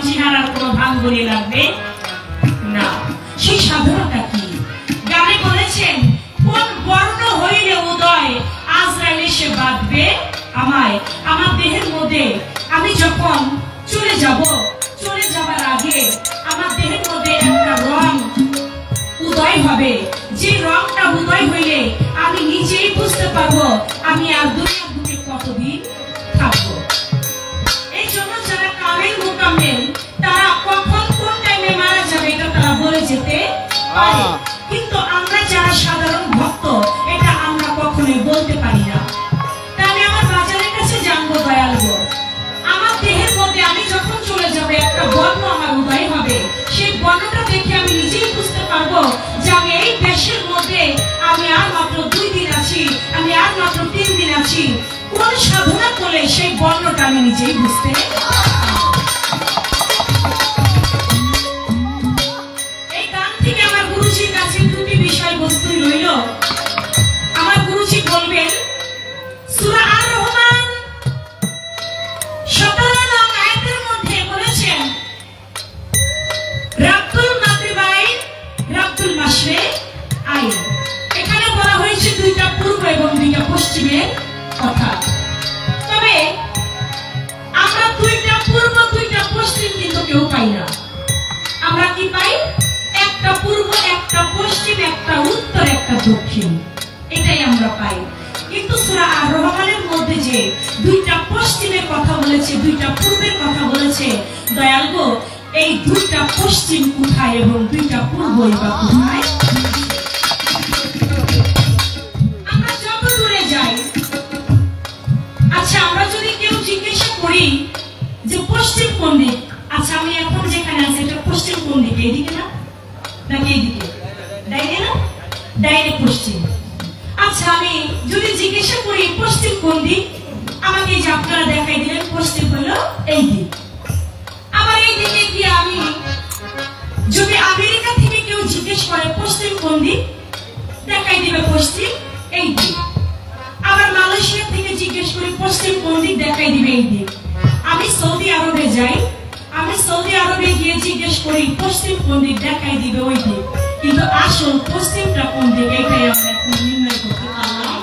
চেহারার কোনো ভাঙ্গনি লাগবে না। সেই সাধনাটা কি? গানে বলেছেন, কোন বর্ণ হইলে উদয় আজরাইল এসে বাঁধবে আমায়। আমার দেহের মধ্যে আমি যখন চলে যাব, চলে যাবার আগে আমার দেহের মধ্যে একটা রং উদয় হবে। যে রংটা উদয় হইলে আমি নিজেই বুঝতে পারবো আমি আর দুনিয়ার বুকে কতদিন থাকবো। এই জন্য যারা কামেল মুকাম্মেল তারা কখন কোন টাইমে মারা যাবে এটা তারা বলে যেতে পারে, কিন্তু আমরা যারা সাধারণ ভক্ত এটা আমরা কখনোই বলতে পারি না। তাই আমি আমার বাজারের কাছে জানবো দয়াল গো, আমার দেহের মধ্যে আমি যখন চলে যাবো একটা বর্ণ আমার উদয় হবে। সেই বর্ণটা দেখে আমি নিজেই বুঝতে পারবো যে আমি এই দেশের মধ্যে আমি আর মাত্র 2 দিন আছি, আমি আর মাত্র 3 দিন আছি। কোন সাধনা করলে সেই বর্ণটা আমি নিজেই বুঝতে। এই গান থেকে আমার গুরুজির কাছে 2টি বিষয়বস্তু রইল। আমার গুরুজি বলবেন সূরা আর রহমান 17 নং আয়াতের মধ্যে বলেছেন রাব্দুল মাগরিবাইন রাব্দুল মাশরিক আইন। এখানে বলা হয়েছে 2টা পূর্ব এবং 2টা পশ্চিমের কথা। তবে আমরা 2টা পূর্ব 2টা পশ্চিম কিন্তু কেউ পাই না। আমরা কি পাই? একটা পূর্ব, একটা পশ্চিম, একটা উত্তর, একটা দক্ষিণ, এটাই আমরা পাই। কিন্তু সূরা আর রহমানের মধ্যে যে 2টা পশ্চিমের কথা বলেছে, 2টা পূর্বের কথা বলেছে, দয়াল গো এই 2টা পশ্চিম কোথায় এবং 2টা পূর্বই বা কোথায়? আমরা যত দূরে যাই, আচ্ছা আমরা যদি কেউ জিজ্ঞাসা করি যে পশ্চিম কোন দিক, আচ্ছা আমি এখন যেখানে আছি এটা পশ্চিম কোন দিকে, এইদিকে না নাকি এইদিকে? ডাইনে না? ডাইনে পশ্চিম। আচ্ছা আমি যদি জিজ্ঞাসা করি পশ্চিম কোন দিক, আমাকে যে আপনারা দেখাই দিলেন পশ্চিম হলো এই দিক। আবার এই দিকে গিয়ে আমি যদি আমেরিকা থেকে কেউ জিজ্ঞেস করে পশ্চিম কোন দিক, দেখাই দিবে পশ্চিম এই দিক। আবার মালয়েশিয়া থেকে জিজ্ঞেস করি পশ্চিম কোন দিক, দেখাই দিবে এই দিক। আমি সৌদি আরবে যাই, আমি সৌদি আরবে গিয়ে জিজ্ঞেস করি পশ্চিম কোন দিক, দেখাই দিবে ওই দিক। কিন্তু আসল পশ্চিমটা কোন দিক এটাই আমরা নির্ণয় করতে পারলাম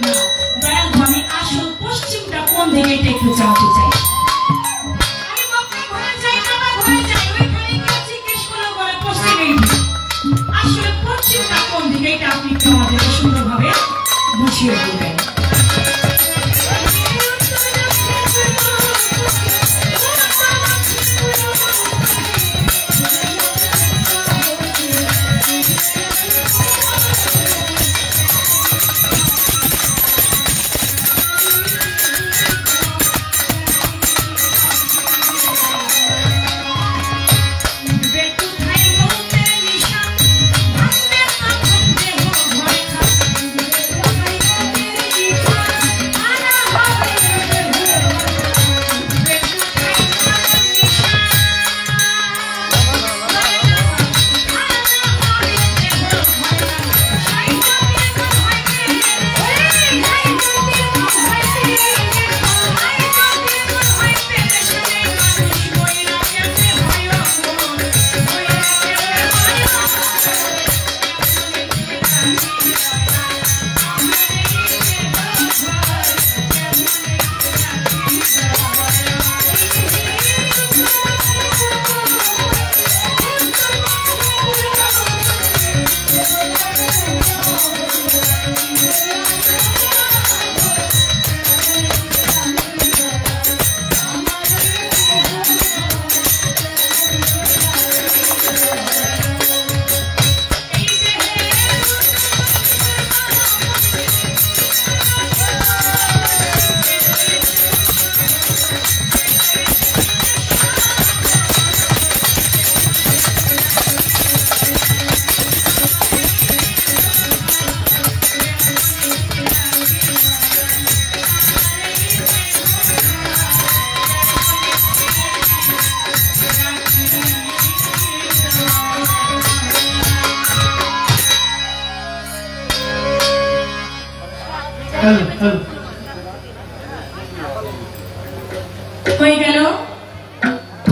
না। দয়াল আমি আসল পশ্চিমটা কোন দিকে এটা একটু জানতে চাই। আমি মক্কা ঘুরে যাই, কাবা ঘুরে যাই, ওইখানে কেউ জিজ্ঞেস করলে বলে পশ্চিম এই দিক। আসলে পশ্চিমটা কোন দিকে এটা আপনি একটু আমাদের সুন্দরভাবে বুঝিয়ে দেবেন। হয়ে গেল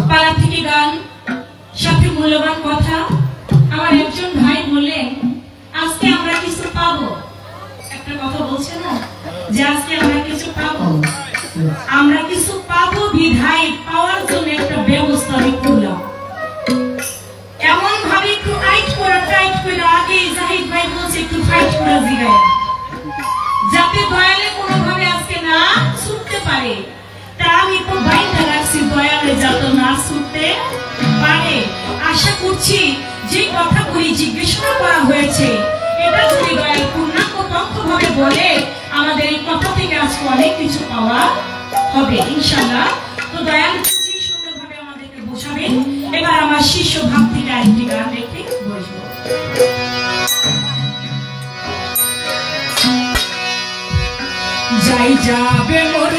পালা থেকে আমরা কিছু পাবো বিধায় পাওয়ার জন্য একটা ব্যবস্থা আমি করলাম। এমন ভাবে একটু টাইট করে আগে জাহিদ ভাই বলছে একটু ফাইট করে জিগায় যাতে দয়ালে কোনোভাবে আজকে না ছুটতে পারে। তা আমি তো বাইরে রাখছি দয়ালে যাতে না ছুটতে পারে। আশা করছি যে কথাগুলি জিজ্ঞাসা করা হয়েছে এটা যদি দয়াল পূর্ণাঙ্গ তথ্যভাবে বলে আমাদের এই কথা থেকে আজকে অনেক কিছু পাওয়া হবে ইনশাআল্লাহ। তো দয়াল খুবই সুন্দরভাবে আমাদেরকে বোঝাবেন। এবার আমার শিষ্য ভাবটিকে আরেকটি গান রেখে বসবো। যাই যাবে মোর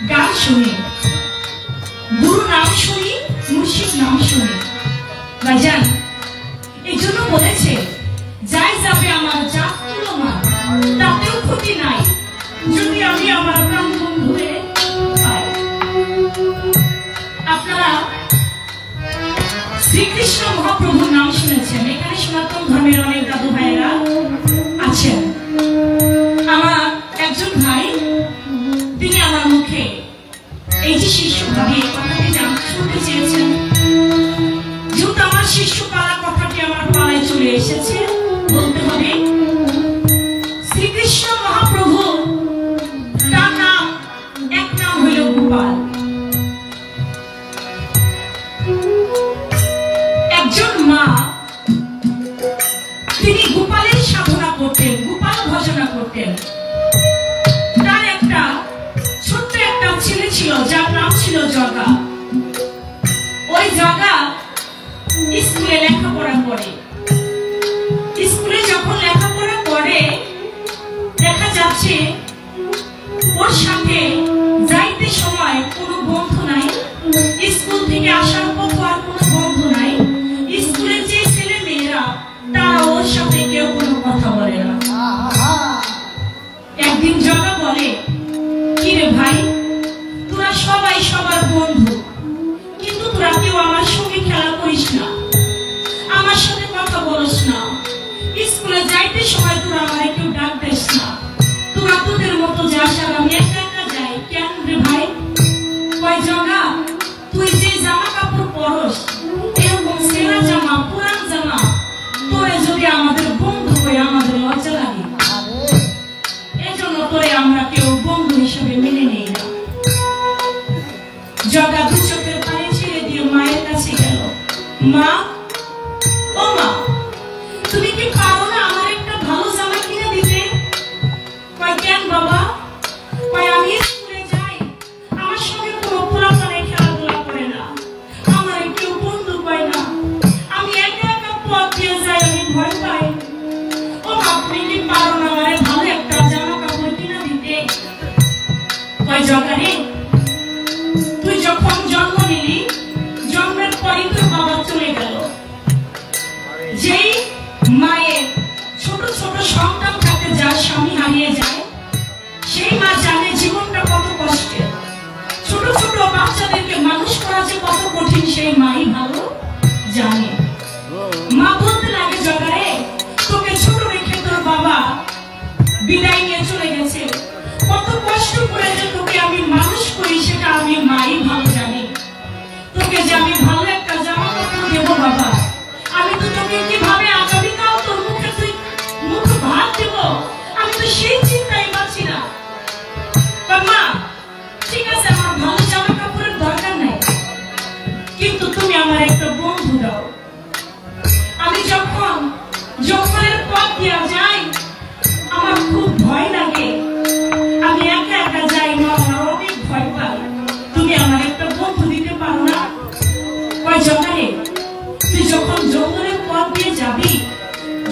গান শুনি, গুরু নাম শুনি, মুর্শিদ নাম শুনি। ভাইজান এই জন্য বলেছে, যাই যাবে আমার জাত তুলমান, তাতেও ক্ষতি নাই যদি আমি আমার প্রাণ বন্ধুরে পাই। আপনারা শ্রীকৃষ্ণ মহাপ্রভুর নাম শুনেছেন। এখানে সনাতন ধর্মের অনেক দাদু ভাইয়েরা আছেন। আমার একজন ভাই, তিনি আমার মুখে এই যে শিষ্য ভাবি এই কথাটি শুনতে চেয়েছেন। যেহেতু আমার শিষ্য পালা কথাটি আমার পালায় চলে এসেছে, বলতে হবে শ্রীকৃষ্ণ মহাপ্রভু তার নাম, এক নাম হইল গোপাল। একজন মা, তিনি গোপালের সাধনা করতেন, গোপাল ভজনা করতেন। তার একটা ছোট্ট একটা ছেলে ছিল, যার নাম ছিল জগা। ওই জগা স্কুলে লেখাপড়া করে। স্কুলে যখন লেখাপড়া করে, দেখা যাচ্ছে ওর সাথে যাইতে সময় কোনো বন্ধু নাই, স্কুল থেকে আসার পর আর কোনো বন্ধু নাই। স্কুলের যে ছেলে মেয়েরা, তারা ওর সাথে কেউ কোনো কথা বলে না। একদিন জগা বলে, কি রে ভাই, তোরা সবাই সবার বন্ধু, কিন্তু তোরা কেউ আমার সঙ্গে খেলা করিস না, আমার সাথে কথা বলিস না, স্কুলে যাইতে সময় তোরা আমার কেউ ডাক দিস না, তোরা তোদের মতো যাস আর আমি একা একা যাই। কেন রে ভাই? কয় জগা, তুই যে জামা কাপড় পরস, এরকম সেরা জামা, পুরান জামা, তোরে যদি আমাদের বন্ধু হয়ে আমাদের লজ্জা লাগে, এজন্য তোরে আমরা কেউ বন্ধু হিসেবে মেনে নেই না। জগা দু চোখের পানি ছেড়ে দিয়ে মায়ের কাছে গেল। মা, ও মা, তুমি কি পারো না আমার একটা ভালো জামা কিনে দিতে? কয় কেন বাবা? কয় আমি স্কুলে যাই, আমার সঙ্গে কোনো পুরাতনে খেলাধুলা করে না, আমার কেউ বন্ধু পায় না, আমি একা একা পথ দিয়ে যাই, আমি ভয় পাই। ও মা, তুমি কি পারো না আমার ভালো একটা জামা কাপড় কিনে দিতে? কয় জগা রে, তুই যখন জন্ম নিলি, জন্মের পরই তোর বাবা চলে গেল। যেই মায়ের ছোট ছোট সন্তান থাকে, যার স্বামী হারিয়ে যায়, সেই মা জানে জীবনটা কত কষ্টের। ছোট ছোট বাচ্চাদেরকে মানুষ করা যে কত কঠিন, সেই মাই ভালো জানে। মা বলতে লাগে, জগারে, তোকে ছোট রেখে তোর বাবা বিদায় নিয়ে চলে গেছে, কত কষ্ট করে যে তোকে আমি মানুষ করি, সেটা আমি মাই ভালো জানি। তোকে যে আমি ভালো একটা জামা কাপড় দেবো বাবা, আমি তো তোকে কিভাবে আগামীকাল তোর মুখে তুই মুখ ভাত দেব, আমি তো সেই চিন্তাই পাচ্ছি না। মা, ঠিক আছে, আমার ভালো জামা কাপড়ের দরকার নাই, কিন্তু তুমি আমার একটা বন্ধু দাও। আমি যখন জঙ্গলের পথ দিয়ে যাই, আমার খুব ভয় লাগে, আমি একা একা যাই না, আমার অনেক ভয় পাই, তুমি আমার একটা বন্ধু দিতে পারো না? কয় জঙ্গলে, তুই যখন জঙ্গলের পথ দিয়ে যাবি,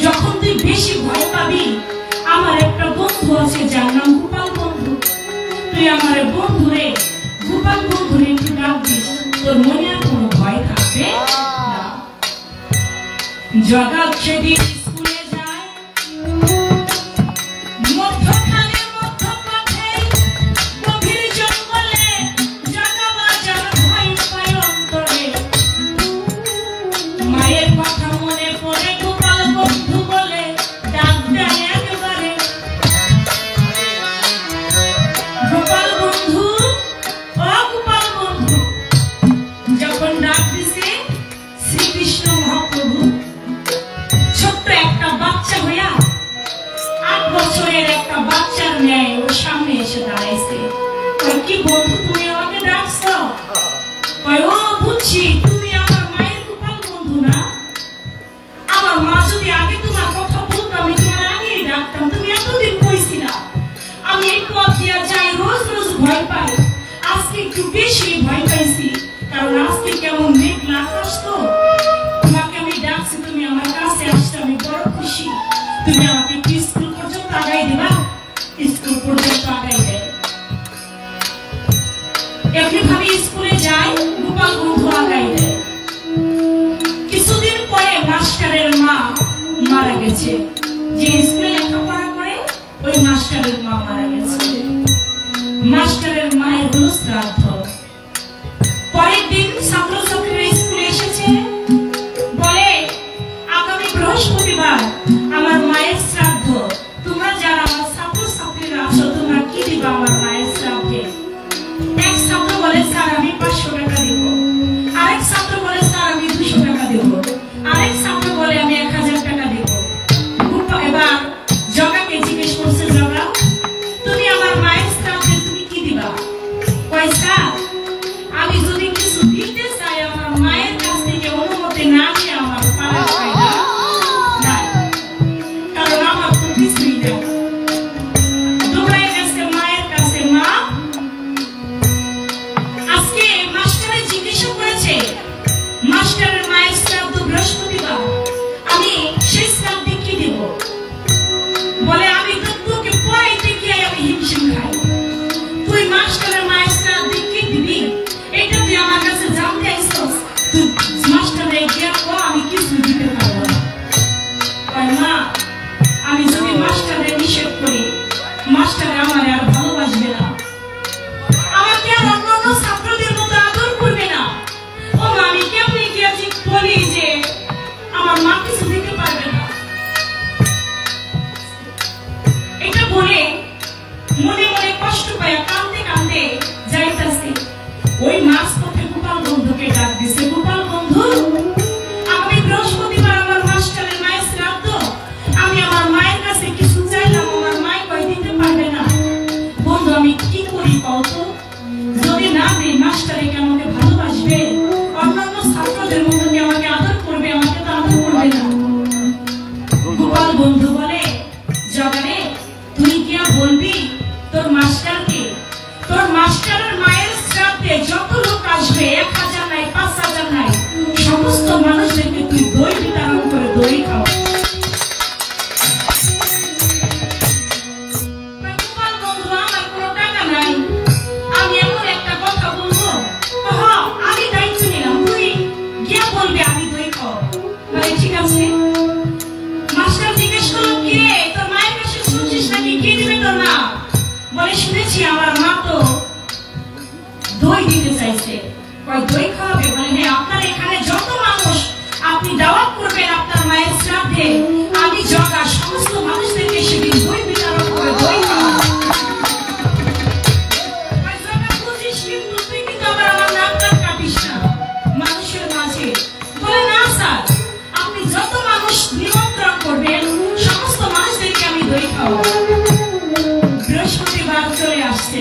যখন তুই বেশি ভয় পাবি, আমার একটা বন্ধু আছে, যার নাম গোপাল বন্ধু। তুই আমার বন্ধুরে, গোপাল বন্ধুরে একটু ডাক দিস, তোর মনে আর কোনো ভয় থাকবে না। জগা সেদিন স্কুলে যায়, মধ্যখানে মধ্যপথে গভীর জঙ্গলে, জগা বাজার ভয় পায় অন্তরে। মায়ের কথা মনে পড়ে, গোপাল বন্ধু বলে ডাক দেয় একবারে, গোপাল বন্ধু, ও গোপাল বন্ধু। যখন ডাক দিছে শ্রীকৃষ্ণ মহাপ্রভু, ছোট্ট একটা বাচ্চা হইয়া, 8 বছরের একটা বাচ্চার ন্যায় ওর সামনে এসে দাঁড়াইছে। কি বন্ধু, তুমি আমাকে ডাকছো? ও বুঝছি, তুমি আমার মায়ের গোপাল বন্ধু না? আমার মা যদি আগে তোমার কথা বলতো, আমি তোমার আগেই ডাকতাম, তুমি এতদিন কইছি না। আমি এই পথ দিয়া যাই, রোজ রোজ ভয় পাই, আজকে একটু বেশি ভয় পাইছি, কারণ আজকে কেমন মেঘলা আকাশ তো। তোমাকে আমি ডাকছি, তুমি আমার কাছে আসছো, আমি বড় খুশি। তুমি আমাকে স্কুল পর্যন্ত আগাই দিবা? স্কুল পর্যন্ত আগাই দেয়। এমনিভাবে স্কুলে যায়, গোপাল বন্ধু আগাই দেয়। কিছুদিন পরে মাস্টারের মা মারা গেছে। যে স্কুলে লেখাপড়া করে ওই মাস্টারের মা মারা গেছে। মাস্টারের মায়ের হলো শ্রাদ্ধ। পরের দিন ছাত্রছাত্রীরা স্কুলে এসেছে, বলে আগামী বৃহস্পতিবার আমার মায়ের শ্রাদ্ধ, তোমরা যারা আমার ছাত্রছাত্রীরা আছো তোমরা কি দিবা আমার মায়ের শ্রাদ্ধে? এক ছাত্র বলে স্যার আমি 500 টাকা দিব, আরেক ছাত্র বলে স্যার আমি 200 টাকা দিব, আরেক ছাত্র বলে আমি 1000 টাকা দিব। এবার জগাকে জিজ্ঞেস করছে, জগা তুমি আমার মায়ের শ্রাদ্ধে তুমি কি দিবা? কয় স্যার আমি যদি কিছু দিতে চাই আমার মায়ের কাছ থেকে অনুমতি না নিয়ে আমার পাড়ার ফায়দা নাই, কারণ আমার তো কিছুই নেই। দৌড়াই গেছে মায়ের কাছে, মা আজকে মাস্টারে জিজ্ঞাসা করেছে মাস্টারের মায়ের শ্রাদ্ধ বৃহস্পতিবার, আমি সেই শ্রাদ্ধে কি দিব? বলে আমি তো তোকে পড়াইতে গিয়ে আমি হিমশিম খাই, তুই মাস্টারের মায়ের শ্রাদ্ধে কি দিবি এটা তুই আমার কাছে জানতে আইছস? তুই মাস্টারে গিয়ে আমি কিছু দিতে পারবো না। মা আমি যদি মাস্টারে নিষেধ করি মাস্টারে আমার আর ভালোবাসবে না, আমাকে আর অন্যান্য ছাত্রদের মতো আদর করবে না। ও মা আমি কেমনি গিয়ে বলি যে আমার মা কিছু দিতে পারবে না? এটা বলে মনে মনে কষ্ট পায়, কাঁদতে কাঁদতে যাইতেছে। ওই মাস পথে গোপাল বন্ধুকে ডাক দিছে, গোপাল বন্ধু আগামী বৃহস্পতিবার আমার মাস্টারের মায়ের শ্রাদ্ধ, আমি আমার মায়ের কাছে কিছু চাইলাম, আমার মায় কয় দিতে পারবে না। বন্ধু আমি কি করি কত? যদি না দিই মাস্টারে কি আমাকে ভালোবাসবে? অন্যান্য ছাত্রদের মতো কি আমাকে আদর করবে? আমাকে তো আদর করবে না। গোপাল বন্ধু বলে, জগারে তুই কি বলবি তোর মাস্টারকে, তোর মাস্টারের মায়ের শ্রাদ্ধে যত লোক আসবে 1000 নাই 5000 নাই সমস্ত মানুষদেরকে তুই দই বিতরণ করে দই খাও। গোপাল বন্ধু আমার কোনো টাকা নাই, আমি এমন একটা কথা বলবো, আমি দায়িত্ব নিলাম, তুই গিয়ে বলবি আমি দই খাও। বলে ঠিক আছে। মাস্টার জিজ্ঞেস করলো, কি রে তোর মায়ের কাছে শুনছিস নাকি, কি দিবে তোর মা? বলে শুনেছি আমার মা তো দই দিতে চাইছে। কয় দই খাওয়াবে? বলে হ্যাঁ, আপনার এখানে যত মানুষ আপনি দাওয়াত করবেন আপনার মায়ের শ্রাদ্ধে, আমি জগা সমস্ত মানুষদেরকে সেদিন দই বিতরণ করে দই খাওয়াবো। বুঝিস কিন্তু তুই কিন্তু আবার আমার নামটা কাটিস না মানুষের মাঝে। বলে না স্যার, আপনি যত মানুষ নিমন্ত্রণ করবেন সমস্ত মানুষদেরকে আমি দই খাওয়াবো। বৃহস্পতিবার চলে আসছে,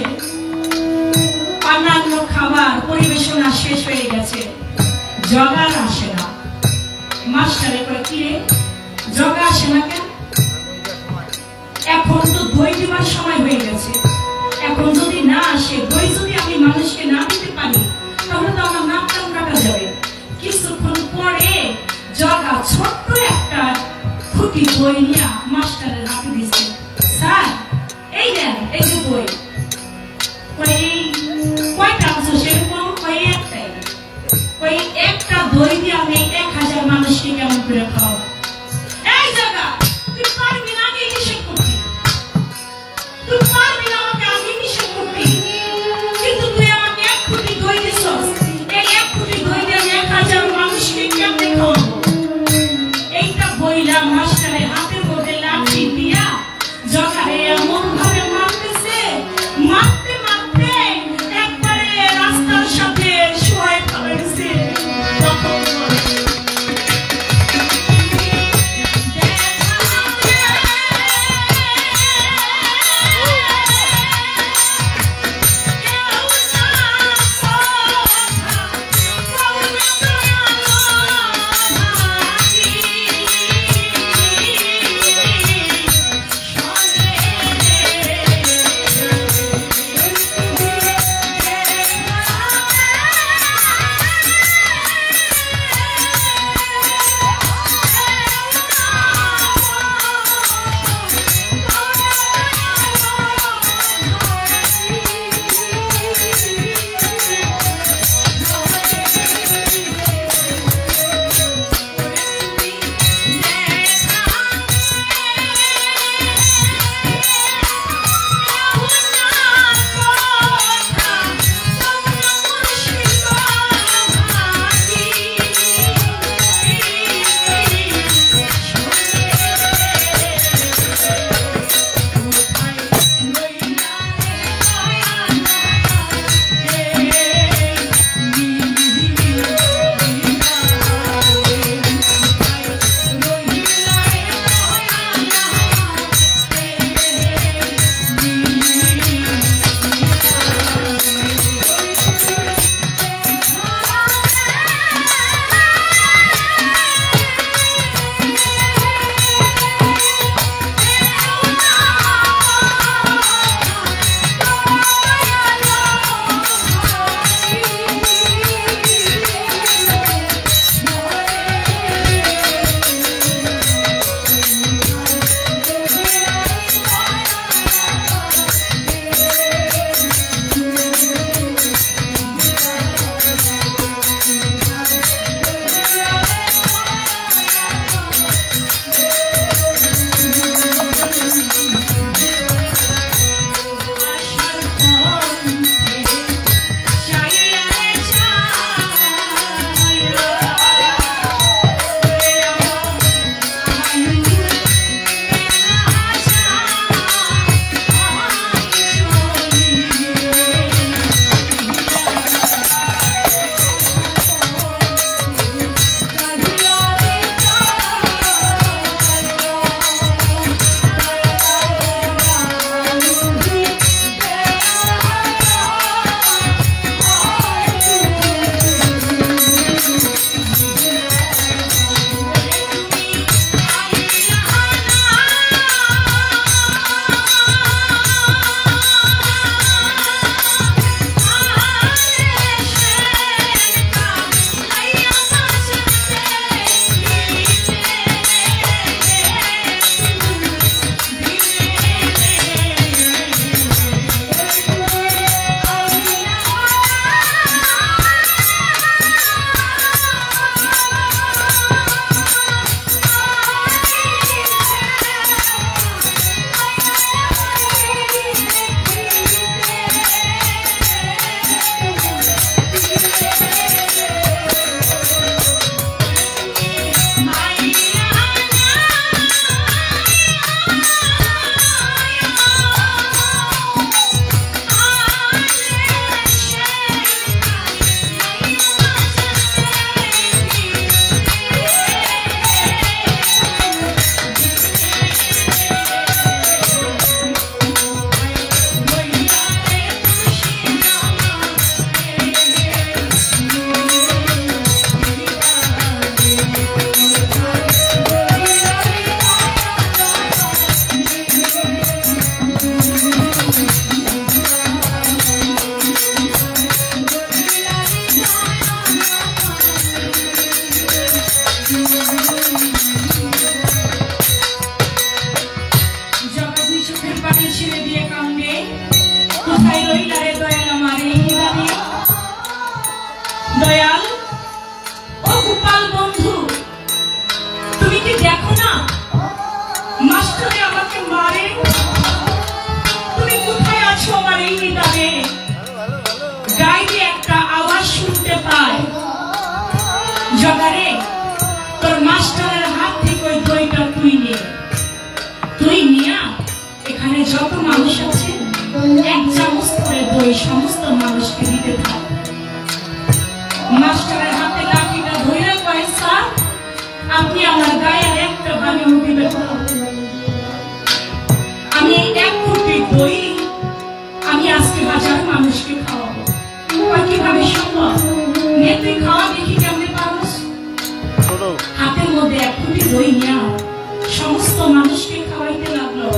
অন্যান্য খাবার পরিবেশনা শেষ হয়ে গেছে, জগার আসে না। মাস্টারে কয় কি রে জগা আসে না কেন? এখন তো দই দিবার সময় হয়ে গেছে, এখন যদি না আসে, দই যদি আমি মানুষকে না দিতে পারি তাহলে তো আমার নাক কান কাটা যাবে। কিছুক্ষণ পরে জগা ছোট্ট একটা খুঁটি দই নিয়ে মাস্টারের হাতে দিচ্ছে, স্যার এই দেন এই যে দই। কয়টা আনছো? সেরকম কয় একটাই। কই একটা দই দিয়ে আমি 1000 মানুষকে কেমন করে খাওয়াবো? এই জায়গা তুই পারবি না, আমি নিষেধ করছি, তুই পারবি না, আমাকে আমি নিষেধ করছি, কিন্তু তুই আমাকে 1 কোটি দই দিছস, এই 1 কোটি দই দিয়ে 1000 মানুষকে কেমনে খাওয়াবো? এইটা বইলা মাস্টারের হাতের মধ্যে লাঠি দিয়া জগারে এমন ভাবে মারতেছে, মারতে মারতে একবারে রাস্তার সাথে শোয়ায় ফেলেছে। তখন দয়াল ও গোপাল বন্ধু, তুমি কি দেখো না মাস্টারে আমাকে মারে? তুমি কোথায় আছো আমার এই নিদানে? গাইতে একটা আওয়াজ শুনতে পায়, জগারে তোর মাস্টারের হাত থেকে ওই দইটা তুই নে। তুই নিয়া এখানে যত মানুষ আছে এক চামচ করে দই সমস্ত মানুষকে দিতে থাক। মাস্টারের হাতে লাঠিটা ধরে কয়, স্যার আপনি আমার গায়ে আর একটা বানিয়ে দিবেন না। আমি এই এক ফুটি দই আমি আজকে হাজার মানুষকে খাওয়াবো। কিভাবে সম্ভব? নে তুই খাওয়া, দেখি কেমনে পারস। হাতের মধ্যে এক ফুটি দই নেওয়া সমস্ত মানুষকে খাওয়াইতে লাগলো।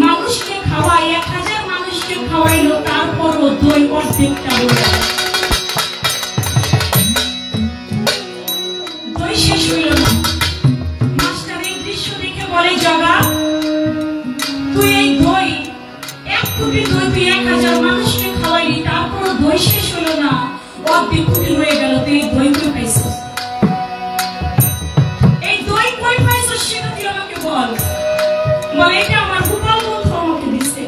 মানুষকে খাওয়াই 1000 মানুষকে খাওয়াইলো, তারপরও দই অর্ধেকটা বলে দই শেষ হইল না। মাস্টার এই দৃশ্য দেখে বলে, জগা তুই এই দই এক ফুটি দই তুই 1000 মানুষকে খাওয়াইলি, তারপরও দই শেষ হইল না, অর্ধেক ফুটি হয়ে গেল। তুই এই দই কই পাইছিস? এই দই কই পাইছিস সেটা তুই আমাকে বল। বলে এটা আমার গোপাল বন্ধু আমাকে দিছে।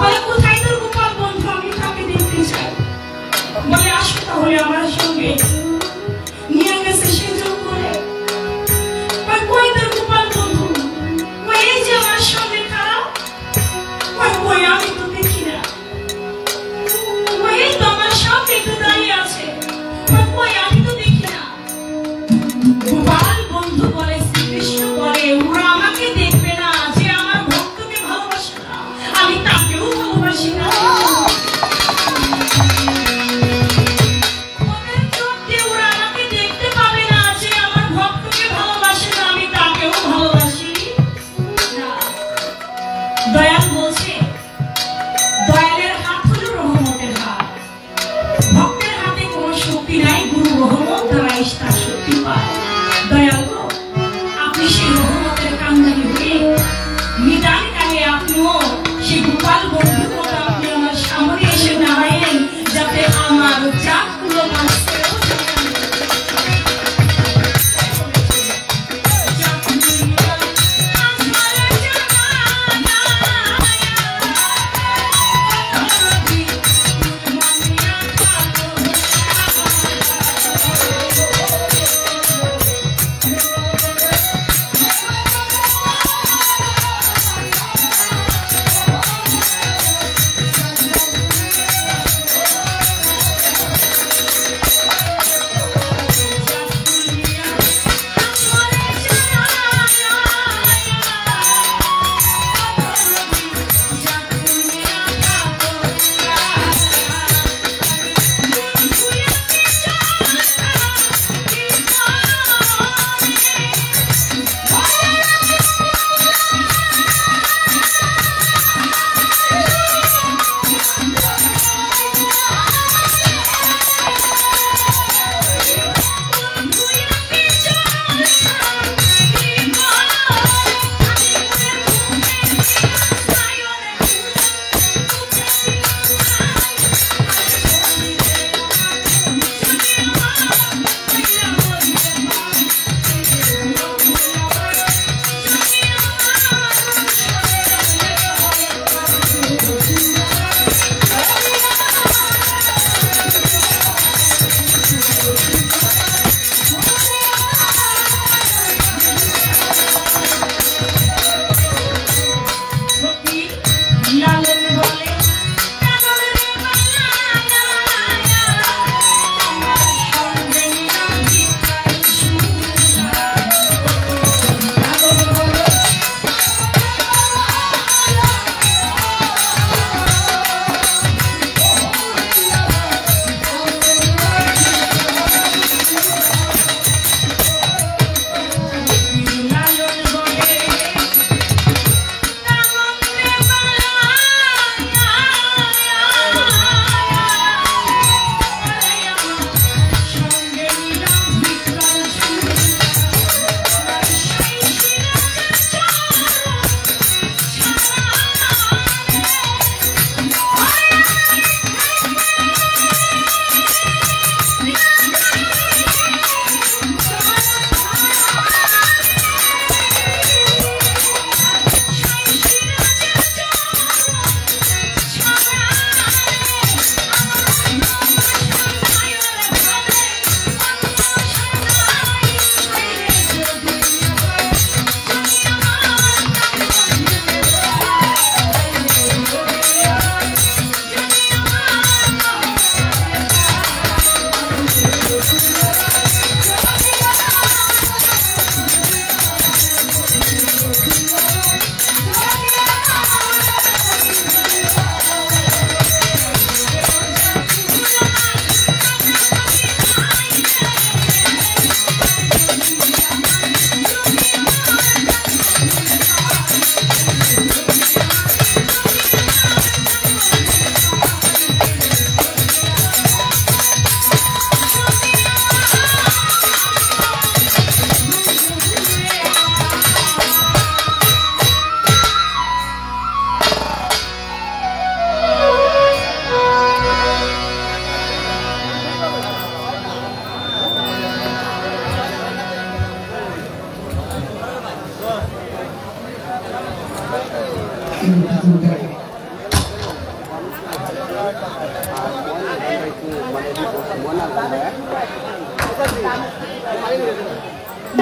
বলে কোথায় তোর গোপাল বন্ধু? আমি তাকে দেখতে চাই। বলে আসো তাহলে আমার সঙ্গে। নিয়ে গেছে সে যোগ করে। কই তোর গোপাল বন্ধু? কই এই যে আমার সঙ্গে খারাপ। কই আমি তো দেখি না। কই এই তো আমার সামনে একটু দাঁড়িয়ে আছে। কই আমি তো দেখি না। গোপাল বন্ধু বলে, শ্রীকৃষ্ণ বলে, ওরা আমাকে দেখবে না যে আমার ভক্তকে ভালোবাসে না, আমি তাকেও ভালোবাসি না। ওদের চোখ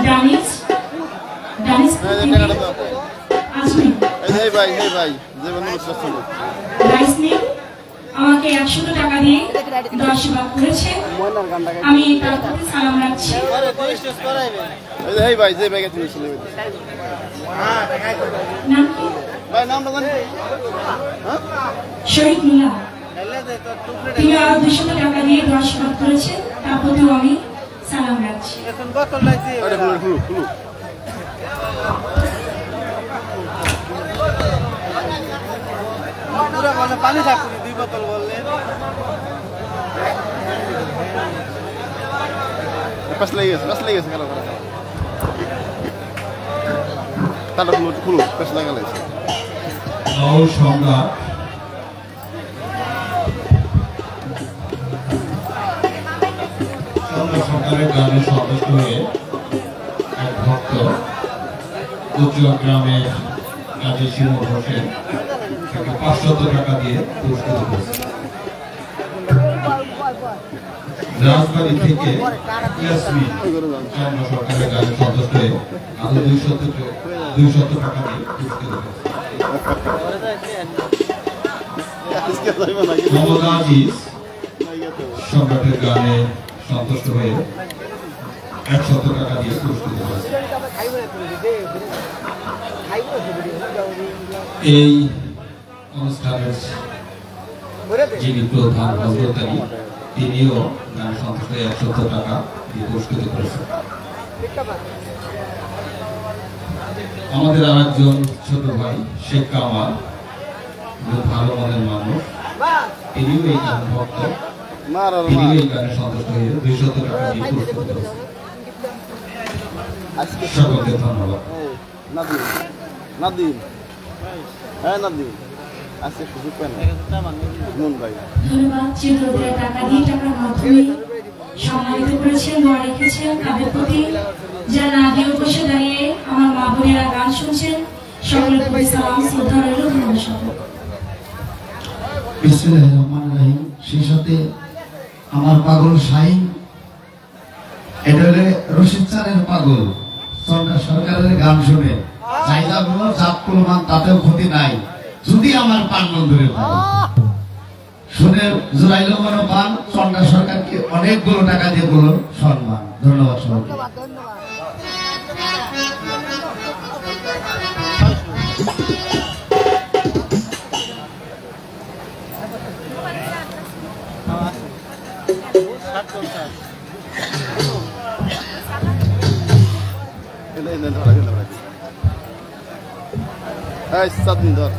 ডানিস ডানিস আসবে এই ভাই যে বন্ধু সস্তা রাইস নিন আমাকে 100 টাকা দিয়ে 10 ভাগ করেছে আমি তার প্রতি সালাম রাখছি এই ভাই যে ভাইকে তুমি ছিলে নাম কি ভাই নামটা জানেন হ্যাঁ শহীদ মিলা তিনি আরো 200 টাকা দিয়ে 10 ভাগ করেছে তার প্রতিও আমি সালাম রাখছি এখন বোতল লাইছি আরে ফুলু পুরো মানে পানি থাকুনি 2 বোতল বললে পাস লেগেছে কারো তাহলে ফুলু পাস লাগালে নৌ সম্রাট সরকারের গানে সদস্য হয়ে এক ভক্ত উজ্জ্বল গ্রামের কাজী শিমুল হোসেন তাকে 500 টাকা দিয়ে পুরস্কৃত করেছে। রাজবাড়ী থেকে ইয়াসমিন চন্দ্র সরকারের গানে সদস্য হয়ে আরো 200 টাকা দিয়ে পুরস্কৃত করেছে। মোহাম্মদ আজিজ সম্রাটের গানে সন্তুষ্ট হয়ে 100 টাকা দিয়ে পুরস্কৃত করেছে। এই অনুষ্ঠানের যিনি প্রধান ভদ্রতারী তিনিও গানে সন্তুষ্ট হয়ে 100 টাকা দিয়ে পুরস্কৃত করেছেন। আমাদের আর একজন ছোট ভাই শেখ কামাল খুব ভালো মনের মানুষ, তিনিও এই গান ভক্ত, তিনিও এই গানে সন্তুষ্ট হয়ে 200 টাকা দিয়ে পুরস্কৃত করেছেন। সকলকে ধন্যবাদ। নাদিম আজকে সুযোগ পেন মন ভাই ধন্যবাদ চিত্রদের টাকা দিয়ে টাকার মাধ্যমে সম্মানিত করেছেন দোয়া রেখেছেন তাদের প্রতি যারা আগে বসে দাঁড়িয়ে আমার মা বোনেরা গান শুনছেন সকলের প্রতি সালাম শ্রদ্ধা রইল ধন্যবাদ। বিসমিল্লাহির রহমানির রহিম। সেই সাথে আমার পাগল শাহিন এটা হলে রশিদ চারের পাগল চন্দ্রা সরকারের গান শুনে চাহিদা গুলো চাপ প্রমাণ তাতেও ক্ষতি নাই যদি আমার পান বন্ধুরে শুনে জোরাইল মনো পান চন্দ্রা সরকারকে অনেকগুলো টাকা দিয়ে বলল সম্মান। ধন্যবাদ সবাইকে। Hey, sudden door.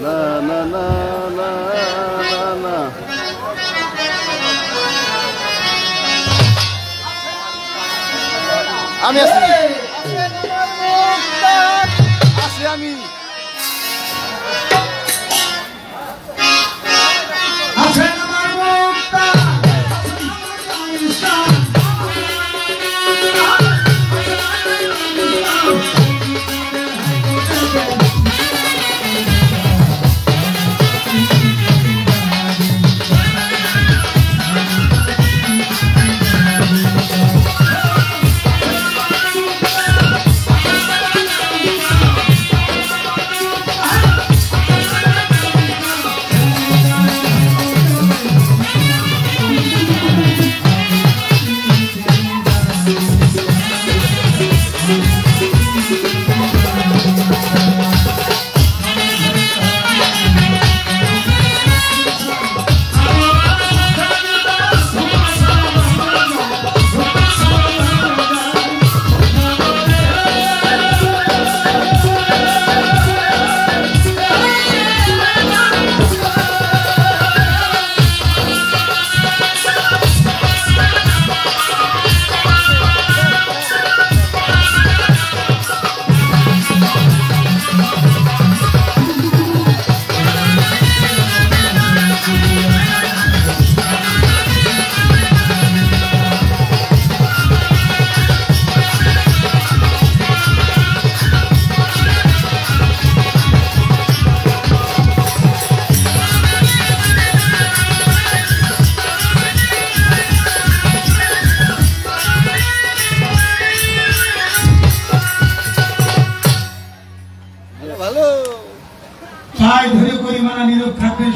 Na. আমি আসি আমি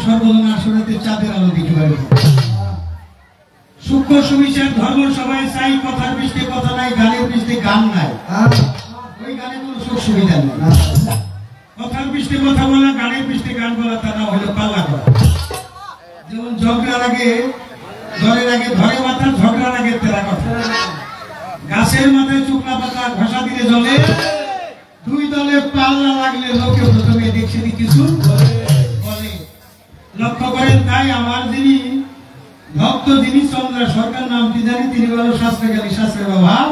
সর্বজন আসরেতে চাঁদের আলো দিতে পারে। সূক্ষ্ম সুবিচার ধর্ম সবাই চাই, কথার পৃষ্ঠে কথা নাই, গানের পৃষ্ঠে গান নাই। ওই গানে কোনো সুখ সুবিধা নেই। কথার পৃষ্ঠে কথা বলা, গানের পৃষ্ঠে গান বলা, তা না হলে পাল্লা করা। যেমন ঝগড়ার আগে ঝড়ের আগে ধরে মাথা, ঝগড়ার আগে তেরা কথা। গাছের মাথায় শুকনা পাতা ঘষা দিলে জলে, দুই দলে পাল্লা লাগলে লোকে প্রথমে দেখছে কিছু বলে। লক্ষ্য করেন, তাই আমার যিনি ভক্ত, যিনি চন্দ্রা সরকার নামটি জানি, তিনি বলো শাস্ত্রে গেলে শাস্ত্রের অভাব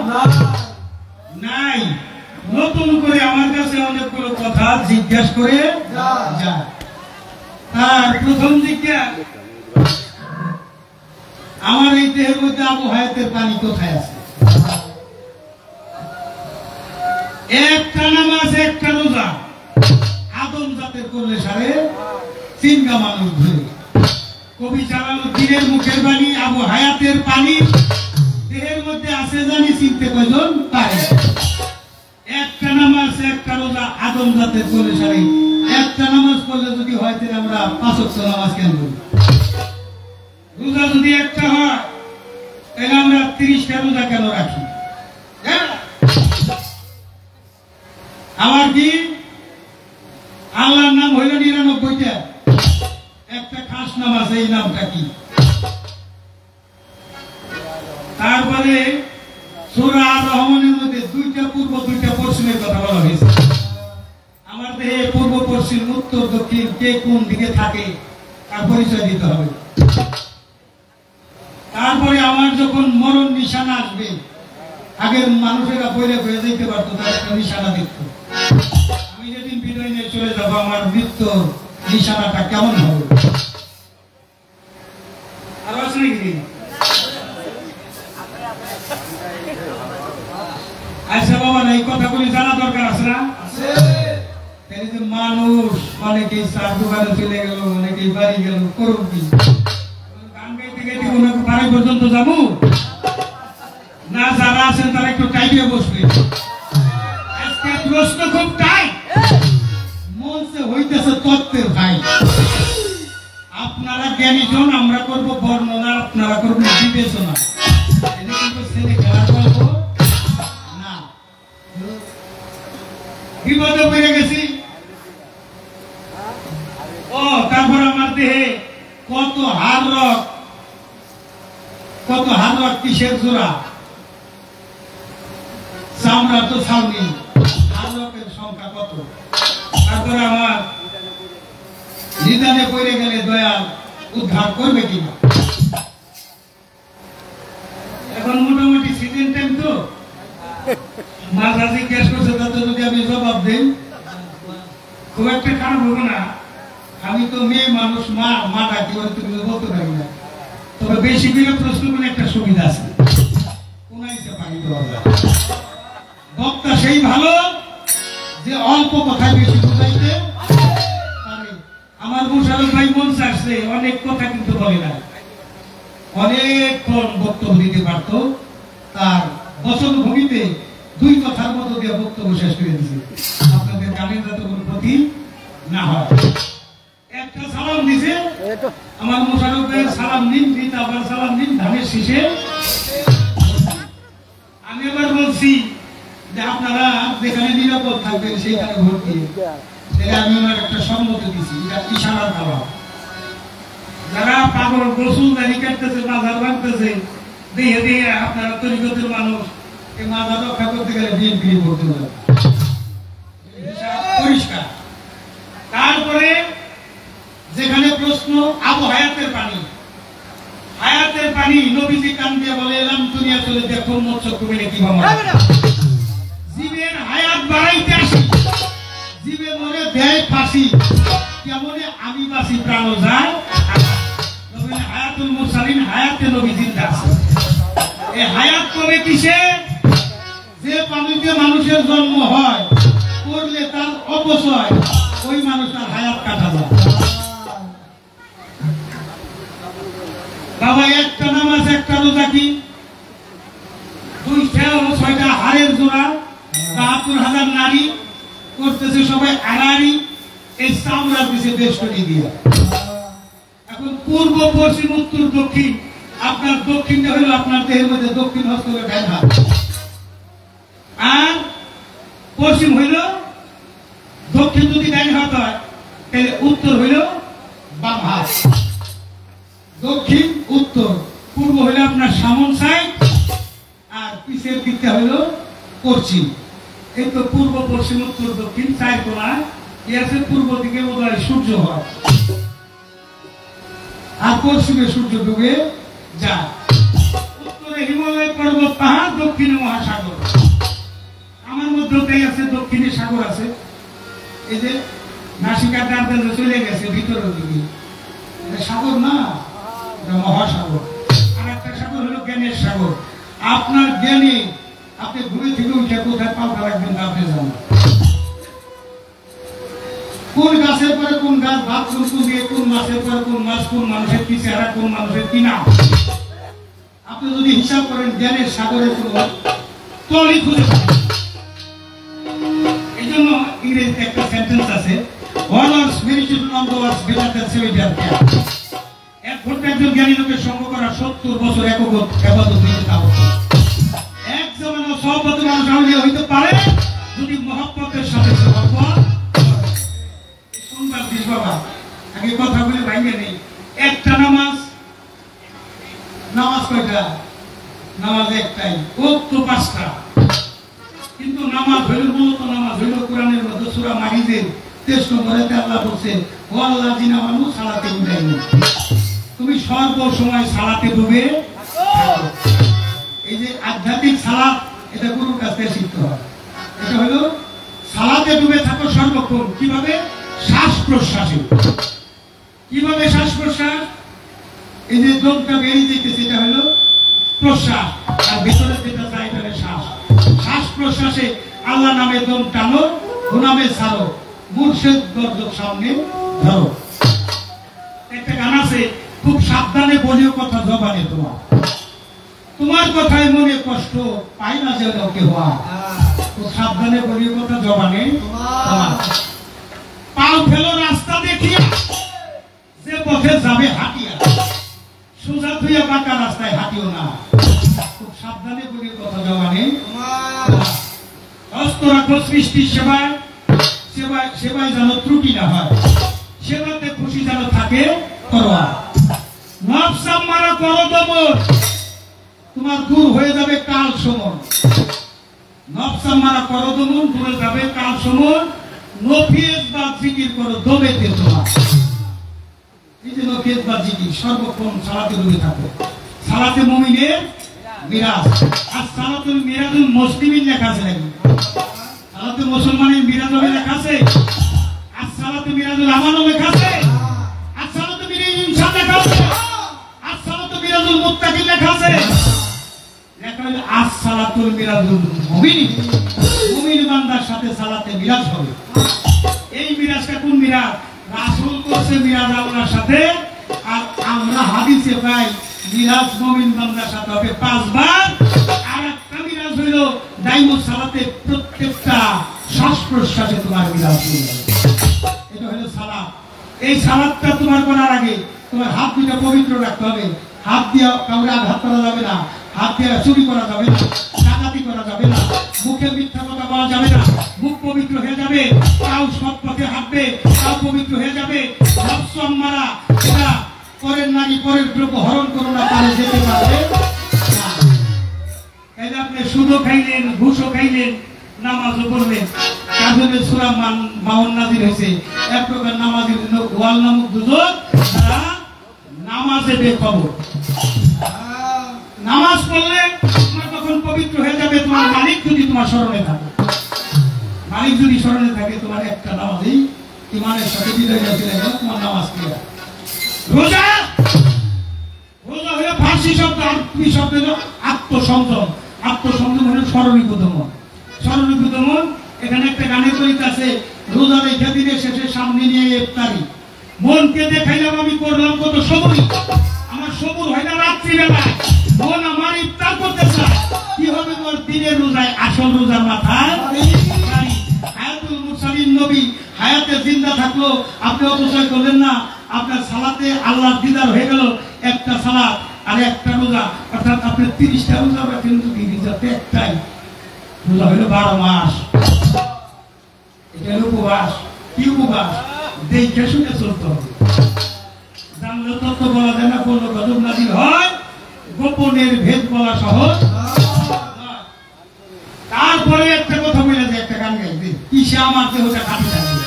নাই। নতুন করে আমার কাছে অনেকগুলো কথা জিজ্ঞাসা করে যায়। তার প্রথম জিজ্ঞাসা, আমার এই দেহের মধ্যে আবু হায়াতের পানি কোথায় আছে? একটা নামাজ, একটা রোজা আদম জাতের করলে সারে চিনগা মানুষ ধরে। কবি জালালউদ্দিনের মুখের বাণী, আবু হায়াতের পানি দেহের মধ্যে আছে জানি, চিনতে কয়জন পারে? একটা নামাজ, একটা রোজা আদম জাতের করলে সারে। একটা নামাজ পড়লে যদি হয়, তাহলে আমরা 5 ওয়াক্ত নামাজ কেন করি? রোজা যদি একটা হয়, তাহলে আমরা 30টা রোজা কেন রাখি? আমার কি আল্লাহর নাম হইল 99টা, একটা খাস নাম আছে, এই নামটা কি? তারপরে সূরা আর-রহমানের মধ্যে 2টা পূর্ব 2টা পশ্চিমের কথা বলা হয়েছে। আমার দেহে পূর্ব পশ্চিম উত্তর দক্ষিণ কে কোন দিকে থাকে তার পরিচয় দিতে হবে। তারপরে আমার যখন মরণ নিশানা আসবে, আগের মানুষেরা বইলে হয়ে যেতে পারতো, তার একটা নিশানা দেখত। আমি যেদিন বিদায় নিয়ে চলে যাবো, আমার মৃত্যুর নিশানাটা কেমন হবে? আর আছে নাকি? আচ্ছা বাবা, এই কথাগুলি জানা দরকার আছে না? মানুষ অনেকেই চার দোকানে চলে গেল, অনেকেই বাড়ি গেল, করুন কি? গান গাইতে গাইতে কোনো বাড়ি পর্যন্ত যাবো না? যারা আছেন তারা একটু টাইটে বসবে। আজকে প্রশ্ন খুব টাইট, মনসে হইতেছে তত্ত্বের ভাই। আপনারা জ্ঞানীজন, আমরা করব বর্ণনা, আপনারা করবেন বিবেচনা। এটা কিন্তু ছেলে খেলার গল্প না। বিপদে পড়ে গেছি। ও তারপর আমার দেহে কত হাড় রক কিসের জোড়া? চামড়া তো ছাউনি, হাড় রকের সংখ্যা কত? তারপরে আমার নিদানে পড়ে গেলে দয়াল উদ্ধার করবে কিনা? এখন মোটামুটি সিজন টাইম তো, মাঝা জিজ্ঞেস করছে, তাতে যদি আমি জবাব দিই খুব একটা খারাপ হবে না। আমি তো মেয়ে মানুষ, মা ডাকি, তুমি বলতে পারি না। তবে বেশি করে প্রশ্ন করে একটা সুবিধা আছে, বক্তা সেই ভালো যে অল্প কথায় বেশি বুঝাইতে পারে। আমার মোশাররফ ভাই মন চাচ্ছে, অনেক কথা কিন্তু বলে না, অনেকক্ষণ বক্তব্য দিতে পারত। তার বচন ভূমিতে 2 কথার মতো দিয়ে বক্তব্য শেষ করে দিয়েছে। আপনাদের গানের যাতে কোনো ক্ষতি না হয়। একটা সালাম দিছে, আমার মোশাররফ ভাইয়ের সালাম নিন, আবার সালাম নিন, ধানের শীষে। আমি এবার বলছি যে আপনারা যেখানে নিরাপদ থাকবেন সেইখানে ভোট দিয়ে, আমি ওনার একটা সম্মতি দিচ্ছি, এটা ইশারার খাওয়া। যারা পাগল গোসল দাড়ি কাটতেছে, মাজার ভাঙতেছে, দেখে দেখে আপনারা তরিকতের মানুষ, এই মাজার রক্ষা করতে গেলে বিএনপি ভোট দেবেন, পরিষ্কার। তারপরে যেখানে প্রশ্ন আবু হায়াতের পানি, নবীজি কান দিয়ে বলে, এলাম দুনিয়া চলে দেখো মৎস্য কমিলে কি ভাবে জীবের হায়াত বাড়াইতে আসি, জীবে মনে দেয় ফাঁসি, কেমনে আমি বাসি প্রাণ যায়। হায়াতুল মুরসালিন, হায়াতে নবী জিন্দা আছে। এই হায়াত কবে কিসে? যে পানিতে মানুষের জন্ম হয়, করলে তার অপচয়, ওই মানুষের হায়াত কাটা যায়। বাবা, একটা নামাজ, একটা রোজা কি? 6টা হাড়ের জোড়া, ৭২,০০০ নারী করতেছে সবাই আড়াআড়ি, এই চামড়ার পিছিয়ে বেষ্টনী দিয়া। পূর্ব পশ্চিম উত্তর দক্ষিণ। আপনার দক্ষিণটা হলো আপনার দেহের মধ্যে দক্ষিণ হস্ত হলো ডান হাত, আর পশ্চিম হইল দক্ষিণ যদি ডান হাত হয় তাহলে উত্তর হইল বাম হাত। দক্ষিণ উত্তর, পূর্ব হইল আপনার সামন সাইড, আর পিছের দিকটা হইল পশ্চিম। এই তো পূর্ব পশ্চিম উত্তর দক্ষিণ চার কোণা। পূর্ব দিকে উদয় সূর্য হয় আর পশ্চিমে সূর্য ডুবে যায়। উত্তরে হিমালয় পর্বত পাহাড়, দক্ষিণে মহাসাগর। আমার মধ্যে আছে দক্ষিণে সাগর আছে, এই যে নাসিকার ডান চলে গেছে ভিতরের দিকে, সাগর না, মহাসাগর। আর একটা সাগর হলো জ্ঞানের সাগর। আপনার জ্ঞানে আপনি ঘুরে থেকে উঠে কোথায় পাল্টা রাখবেন আপনি জানেন। কোন গাছের পরে কোন গাছ, বাথরুম কোন দিয়ে, কোন মাছের পরে কোন মাছ, কোন মানুষের কি চেহারা, কোন মানুষের কি নাম, আপনি যদি হিসাব করেন জ্ঞানের সাগরে কোন তলই খুঁজে পাবেন। এই জন্য ইংরেজিতে একটা সেন্টেন্স আছে, words meditation on the words better than 70 care. এক ঘন্টা একজন জ্ঞানী লোকের সঙ্গ করা 70 বছর একগত ইবাদত হইতে পারে। এক জমানা সহবত মানুষ আউলিয়া হইতে পারে যদি মহব্বতের সাথে সহবত। শুনবার দিস বাবা, আগে কথা বলে ভাঙে নেই। একটা নামাজ, নামাজ কয়টা? নামাজ একটাই, ওয়াক্ত 5টা। কিন্তু নামাজ হইল মূলত নামাজ হইল কোরআনের মধ্যে সূরা মাইদের 23 নম্বরে আল্লাহ বলছেন, ও আল্লাযিনা আমানু সালাতে উদাইনু। তুমি সর্ব সময় সালাতে ডুবে থাকো। এই যে আধ্যাত্মিক সালাত, এটা গুরুর কাছ থেকে শিখতে হয়। এটা হলো সালাতে ডুবে থাকো সর্বক্ষণ। কিভাবে? শ্বাস প্রশ্বাসে। কিভাবে শ্বাস প্রশ্বাস? এই যে দমটা বেরিয়ে যেতেছে এটা হলো প্রশ্বাস, আর ভিতরে যেটা যায় এটা হলো শ্বাস। শ্বাস প্রশ্বাসে আল্লাহ নামে দম টানো, ও নামে ছাড়ো, মুর্শিদ দরজক সামনে ধরো। একটা গান আছে, খুব সাবধানে বলিও কথা জবানে তোমার, তোমার কথায় মনে কষ্ট পাই না যে কেউ। খুব সাবধানে বলিও কথা জবানে তোমার। পাও ফেলো রাস্তা দেখিয়া, যে পথে যাবে হাঁটিয়া, সোজা ধুইয়া বাঁকা রাস্তায় হাঁটিও না। খুব সাবধানে বলিও কথা জবানে তোমার। হস্ত রাখো সৃষ্টির সেবায়, সেবায় যেন ত্রুটি না হয়, সেবাতে খুশি যেন থাকে করোয়া। নফসাম মারা করো দমন, তোমার দূর হয়ে যাবে কাল সমন। নফসাম মারা করো দমন, দূরে যাবে কাল সমন। নফিয়ত বা জিকির করো দমেতে তোমার। এই যে নফিয়ত বা জিকির, সর্বক্ষণ সালাতে ডুবে থাকো। সালাতে মুমিনের মিরাজ। আর সালাতুল মিরাজুল মুসলিমিন লেখা আছে নাকি? সালাতে মুসলমানের মিরাজ হবে লেখা আছে? আর সালাতে মিরাজুল আমানও লেখা আছে? আর সালাতে মিরাজুল ইনসান লেখা আছে? আর সালাতে মিরাজুল মুত্তাকিন লেখা আছে? লেখা হলো আর সালাতুল মিরাজুল মুমিনিন। মুমিন বান্দার সাথে সালাতে মিরাজ হবে। এই মিরাজটা কোন মিরাজ? রাসূল করছে মিরাজ আল্লাহর সাথে, আর আমরা হাদিসে পাই মিরাজ মুমিন বান্দার সাথে হবে 5 বার। আর একটা মিরাজ হইল দাইমুস সালাতে প্রত্যেকটা শ্বাস প্রশ্বাসে তোমার মিরাজ হইল। এটা হলো সালাত। এই সালাতটা তোমার করার আগে তোমার হাত দুটো পবিত্র রাখতে হবে। হাত দিয়ে কাউকে আঘাত করা যাবে না, হাত দিয়ে চুরি করা যাবে না, ডাকাতি করা যাবে না, মুখে মিথ্যা কথা বলা যাবে না। মুখ পবিত্র হয়ে যাবে, তাও সৎ পথে হাঁটবে, তাও পবিত্র হয়ে যাবে। নফস মারা, এটা পরের নারী পরের দ্রব্য হরণ করো না, পারে যেতে পারবে না। এই যে আপনি সুদও খাইলেন, ঘুষও খাইলেন, নামাজও পড়লেন, কাজলে সূরা মাউন নাযিল হয়েছে। এক প্রকার নামাজের ওয়াল নামক দুজক, তারা নামাজে বেখবর। নামাজ পড়লে তোমার তখন পবিত্র হয়ে যাবে। তোমার মালিক যদি তোমার স্মরণে থাকে, মালিক যদি স্মরণে থাকে, তোমার একটা নামাজেই ইমানের সাথে বিদায় চলে গেল, তোমার নামাজ ক্লিয়ার। রোজা, রোজা হলো ফার্সি শব্দ, আরবি শব্দ হলো আত্মসংযম। আত্মসংযম হলো স্মরণীয় দমন। স্মরণীয় দমন, এখানে একটা গানের কবিতা আছে, রোজা রেখে দিনের শেষে সামনে নিয়ে ইফতারি। মনকে দেখাইলাম আমি করলাম কত সবুর, আমার সবুর হয় না রাত্রিবেলায়। মন আমার ইফতার করতে চায়, কি হবে তোমার দিনের রোজায়? আসল রোজার মাথায় হায়াতুল মুরসালিন নবী হায়াতে জিন্দা থাকলো, আপনি অপচয় করলেন না। আপনার সালাতে আল্লাহর দিদার হয়ে গেল একটা সালাত আর একটা রোজা, অর্থাৎ আপনি 30টা রোজা রাখেন, যদি রিজাতে একটাই রোজা হলো 12 মাস। এটা হলো উপবাস। কি উপবাস? দেখে শুনে চলতে হবে। জানলে তত্ত্ব বলা যায় না, বললো গজব নাজিল হয়, গোপনের ভেদ বলা সহজ। তারপরে একটা কথা বলে যে একটা গান গাইবে, কিসে আমার দেহটা কাটি থাকবে।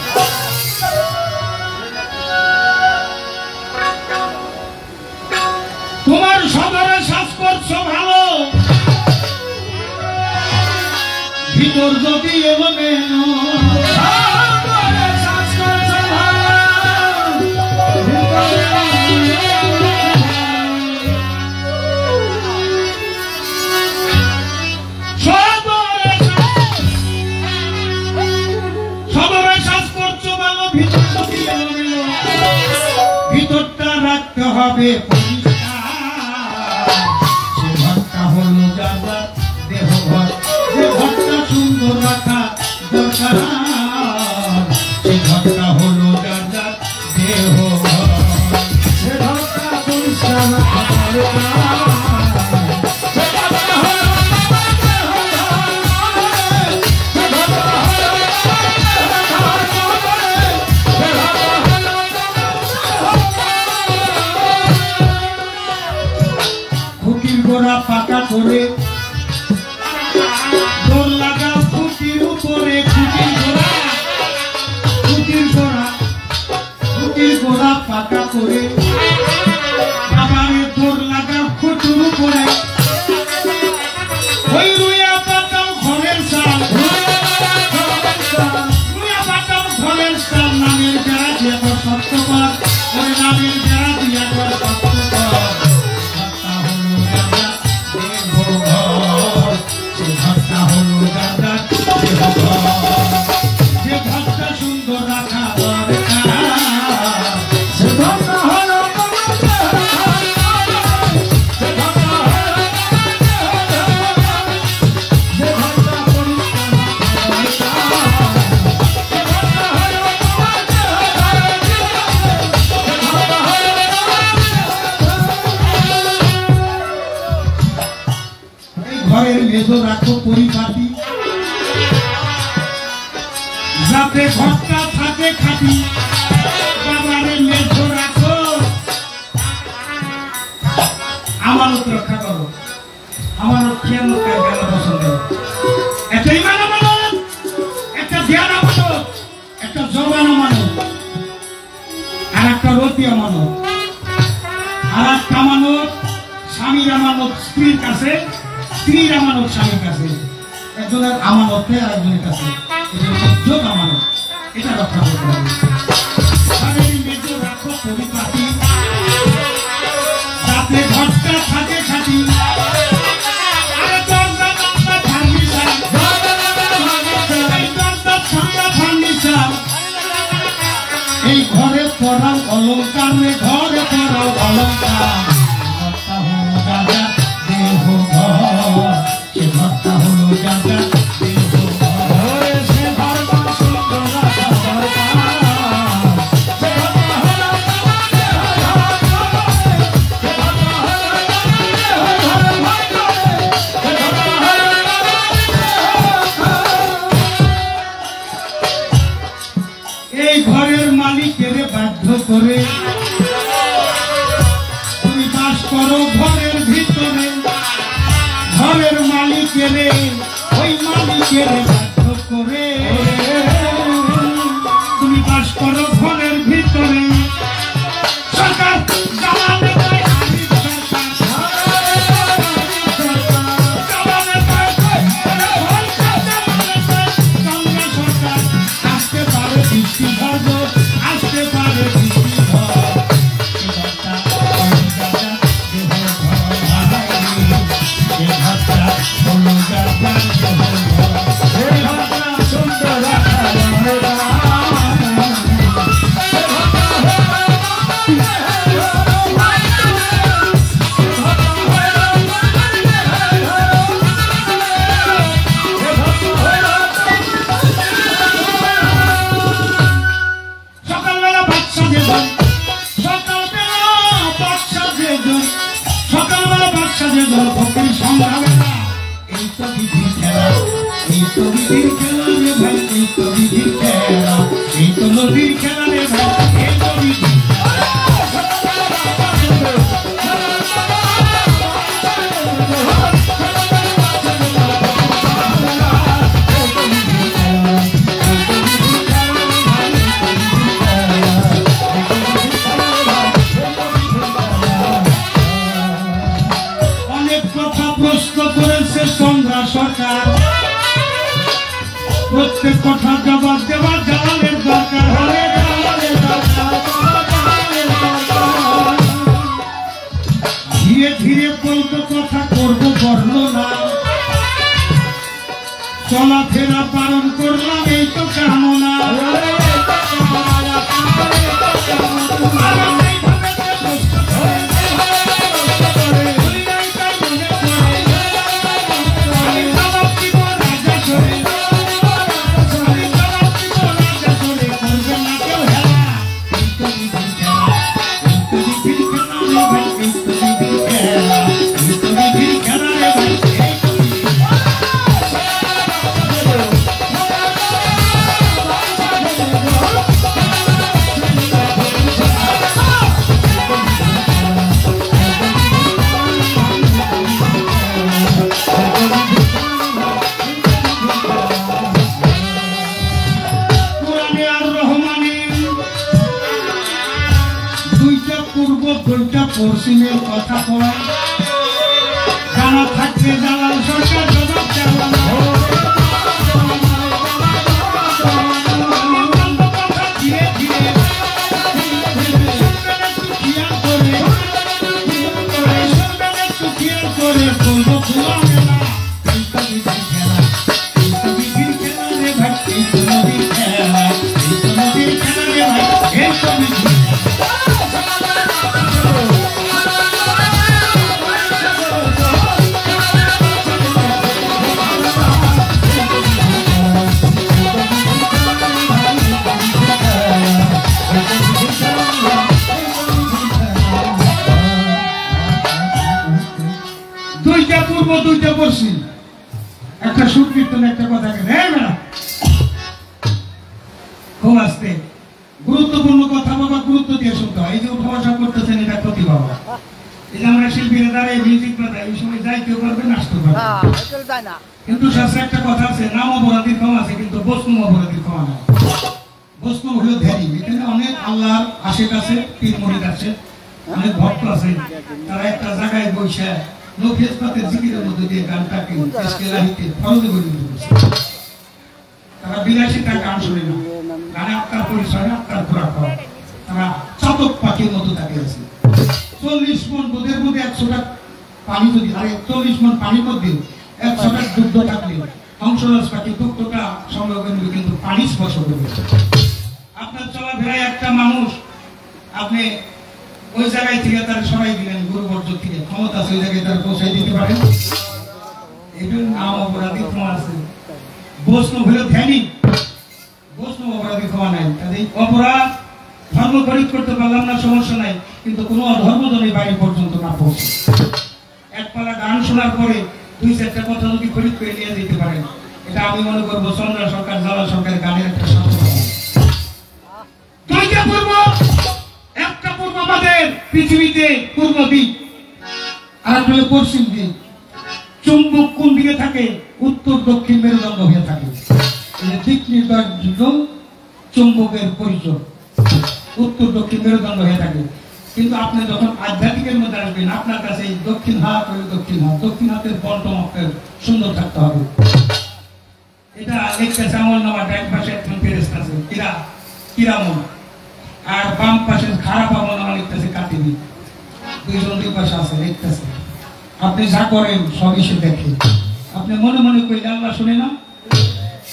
তোমার সদরে শ্বাস করছো ভালো, ভিতর যদি এলো মেনো, ভিতরটা রাখতে হবে পরিষ্কার। সে ঘরটা হলো যাবার দেহ ঘর, যে ঘরটা সুন্দর রাখা দরকার, সে ঘরটা হলো যাবার দেহ ঘর, সে ঘরটা পরিষ্কার রাখা দরকার। পাকা করে দোল লাগা খুঁটির উপরে, খুঁটির গোড়া পাকা করে, আবার দোল লাগা খুঁটির উপরে, ওই রুইয়া পাতাও ঘরের চাল, রুইয়া পাতাও ঘরের চাল, নামের বেড়া দিয়ে সত্যবার, ওই নামের বেড়া দিয়ে সত্যবার। যে ঘরটা সুন্দর রাখা দরকার, সে ঘরটা হলো ঘরের মেঝো রাখো পরিপাটি, যাতে ঘরটা থাকে খাটি, বাবারের মেঝো রাখো, আমানত রক্ষা করো। আমানত খেয়াল কেন পছন্দ, একটা ইমান আমানত, একটা ধ্যান আমানত, একটা জবান আমানত, আর একটা রতি আমানত, আর একটা আমানত স্বামীর আমানত স্ত্রীর কাছে, স্ত্রীর আমানত স্বামীর কাছে, একজনের আমানত আর একজনের কাছে, এটা আমানত, এটা রক্ষা করতে হবে। মেজো রাখো পরিপাটি, যাতে ঘরটা থাকে খাটি, এই ঘরে পড়াও অলঙ্কার, ঘরে পড়াও অলঙ্কার, ঘরটা হলো রাজা দেহ ঘর, সে ঘরটা হলো রাজা দেহ ঘর, সে ঘরটা সুন্দর রাখা দরকার, সে ঘরটা হলো এই ঘরের মালিকের বাধ্য করে তুমি বাস করো ঘরের ভিতরে, ঘরের মালিকের ওই মালিকের বাধ্য করে তুমি বাস করো ঘরের ভিতরে। সরকার আসতে পারে বৃষ্টি ধরব, আসতে পারে বৃষ্টি ধর, সে ঘরটা সাজে দল ফকির সংগ্রামে না এই তো বিধির খেলা এই তো বিধির খেলা রে ভাই এই তো বিধির খেলা এই তো নদীর খেলা রে ভাই এই তো বিধির সরকার প্রত্যেক কথা জবাব দেওয়ার জালালের দরকার হবে ধীরে ধীরে বলবো কথা করবো বর্ণনা চলাফেরা পালন করলাম এই তো কামনা পশ্চিমের কথা কয় জানা থাকবে জালাল সরকার জবাব দেওয়া না ধীরে ধীরে করে বলবো খোলা মেলা এই তো বিধির খেলা এই তো বিধির খেলা রে ভাই এই তো নদীর খেলা এই তো নদীর খেলা রে ভাই এই তো বিধির দুইটা পশ্চিম একটা সুর কীর্তন একটা কথা খুব আসতে গুরুত্বপূর্ণ কথা বাবা গুরুত্ব দিয়ে শুনতে হয় এই যে উঠা করতেছেন এটা ক্ষতি বাবা এই যে আমরা শিল্পীরা দাঁড়ায় মিউজিক বাজাই এই সময় যাইতেও পারবে নাচতেও পারবে কিন্তু শাস্ত্রে একটা কথা আছে নাম অপরাধীর কম আছে কিন্তু বস্তু অপরাধীর কম নাই বস্তু হলো ধ্যানী এখানে অনেক আল্লাহর আশেপাশে পীর মুরিদ আছে অনেক ভক্ত আছে তারা একটা জায়গায় বসে লোকের পাতে জিকিরের মধ্যে দিয়ে গানটাকে ইসলাহিতে ফরজে পরিণত করছে তারা 82টা গান শুনে না গানে আত্মার পরিচয় আত্মার খোরাক হয় তারা চাতক পাখির মতো তাকে আছে 40 মন দুধের মধ্যে 100টা পানি যদি আরে 40 মন পানির মধ্যে 100টা দুগ্ধ থাকলে হংসরাজ পাখি দুগ্ধটা সংগ্রহ করবে কিন্তু পানি স্পর্শ করবে আপনার চলাফেরায় একটা মানুষ আপনি ওই জায়গায় থেকে তার সরাই দিলেন গুরুবর্জ থেকে ক্ষমতা ওই জায়গায় তার পৌঁছাই দিতে পারেন এটার নাম অপরাধী ক্ষমা আছে বৈষ্ণব হলো ধ্যানী বৈষ্ণব অপরাধী ক্ষমা নাই তাদের অপরাধ ধর্ম খরিদ করতে পারলাম না সমস্যা নাই কিন্তু কোনো অধর্ম যেন বাড়ি পর্যন্ত না পৌঁছে এক পালা গান শোনার পরে 2-4টা কথা যদি খরিদ করে নিয়ে যেতে পারেন এটা আমি মনে করবো চন্দ্র সরকার জালাল সরকারের গানের একটা সার্থকতা দুইটা পূর্ব একটা পূর্ব আমাদের পৃথিবীতে পূর্ব দিক আর একটা হলো পশ্চিম দিক চুম্বক কোন দিকে থাকে উত্তর দক্ষিণ মেরুদণ্ড হয়ে থাকে দিক নির্ধারণের জন্য চুম্বকের পরিচয় উত্তর দক্ষিণ মেরুদণ্ড হয়ে থাকে কিন্তু আপনি যখন আধ্যাত্মিকের মধ্যে আসবেন আপনার কাছে দক্ষিণ হাত হলো দক্ষিণ হাত দক্ষিণ হাতের বন্টন আপনার সুন্দর থাকতে হবে এটা লিখতেছে আমল নামা ডান পাশে একজন ফেরেশতা আছে কিরামন আর বাম পাশে খারাপ আমল নামা লিখতেছে কাতিবি দুইজন দুই পাশে আছে লিখতেছে আপনি যা করেন সবই সে দেখে আপনি মনে মনে কইলে আল্লাহ শুনে না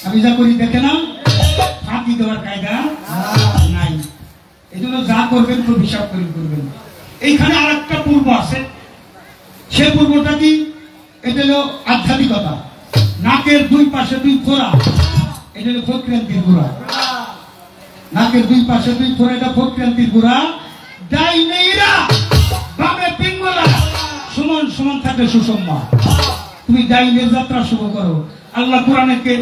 আমি যা করি দেখে না ফাঁকি দেওয়ার কায়দা নাই এজন্য যা করবেন খুব হিসাব করে করবেন এইখানে আরেকটা পূর্ব আছে সে পূর্বটা কি এটা হলো আধ্যাত্মিকতা নাকের দুই পাশে দুই ফোড়া এটা হলো ভোটক্রান্তির গোড়া নাকের দুই পাশে দুই ফোড়া এটা ভোটক্রান্তির গোড়া ডাইনেইরা বামে পিঙ্গলা সমান সমান থাকলে সুসংবাদ। তুমি ডাইনের যাত্রা শুভ করো। আল্লাহ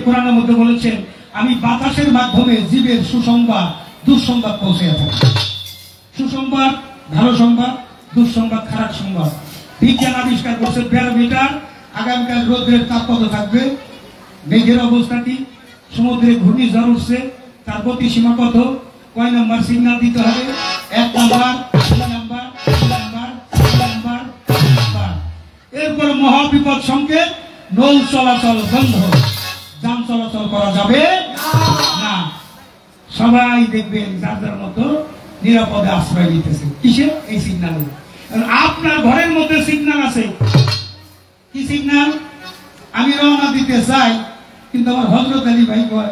কোরআনের মধ্যে বলেছেন, আমি বাতাসের মাধ্যমে জীবের সুসংবাদ দুঃসংবাদ পৌঁছে থাকি। সুসংবাদ ভালো সংবাদ, দুঃসংবাদ খারাপ সংবাদ। বিজ্ঞান আবিষ্কার করছে ব্যারোমিটার। আগামীকাল রোদের তাপ কত থাকবে, মেঘের অবস্থা কি, সমুদ্রে ঘূর্ণিঝড় উঠছে, তার গতিসীমা কত, কয় নম্বর সিগন্যাল দিতে হবে, 1 নম্বর, 2 নম্বর, 3 নম্বর, 4 নম্বর, 5 নম্বর। এরপর মহাবিপদ সংকেত, নৌ চলাচল বন্ধ, যান চলাচল করা যাবে না। সবাই দেখবেন যার যার মতো নিরাপদে আশ্রয় নিতেছে। কিসে? এই সিগন্যালে। আপনার ঘরের মধ্যে সিগন্যাল আছে। কি সিগন্যাল? আমি রওনা দিতে চাই, কিন্তু আমার হযরত আলী ভাই কয়,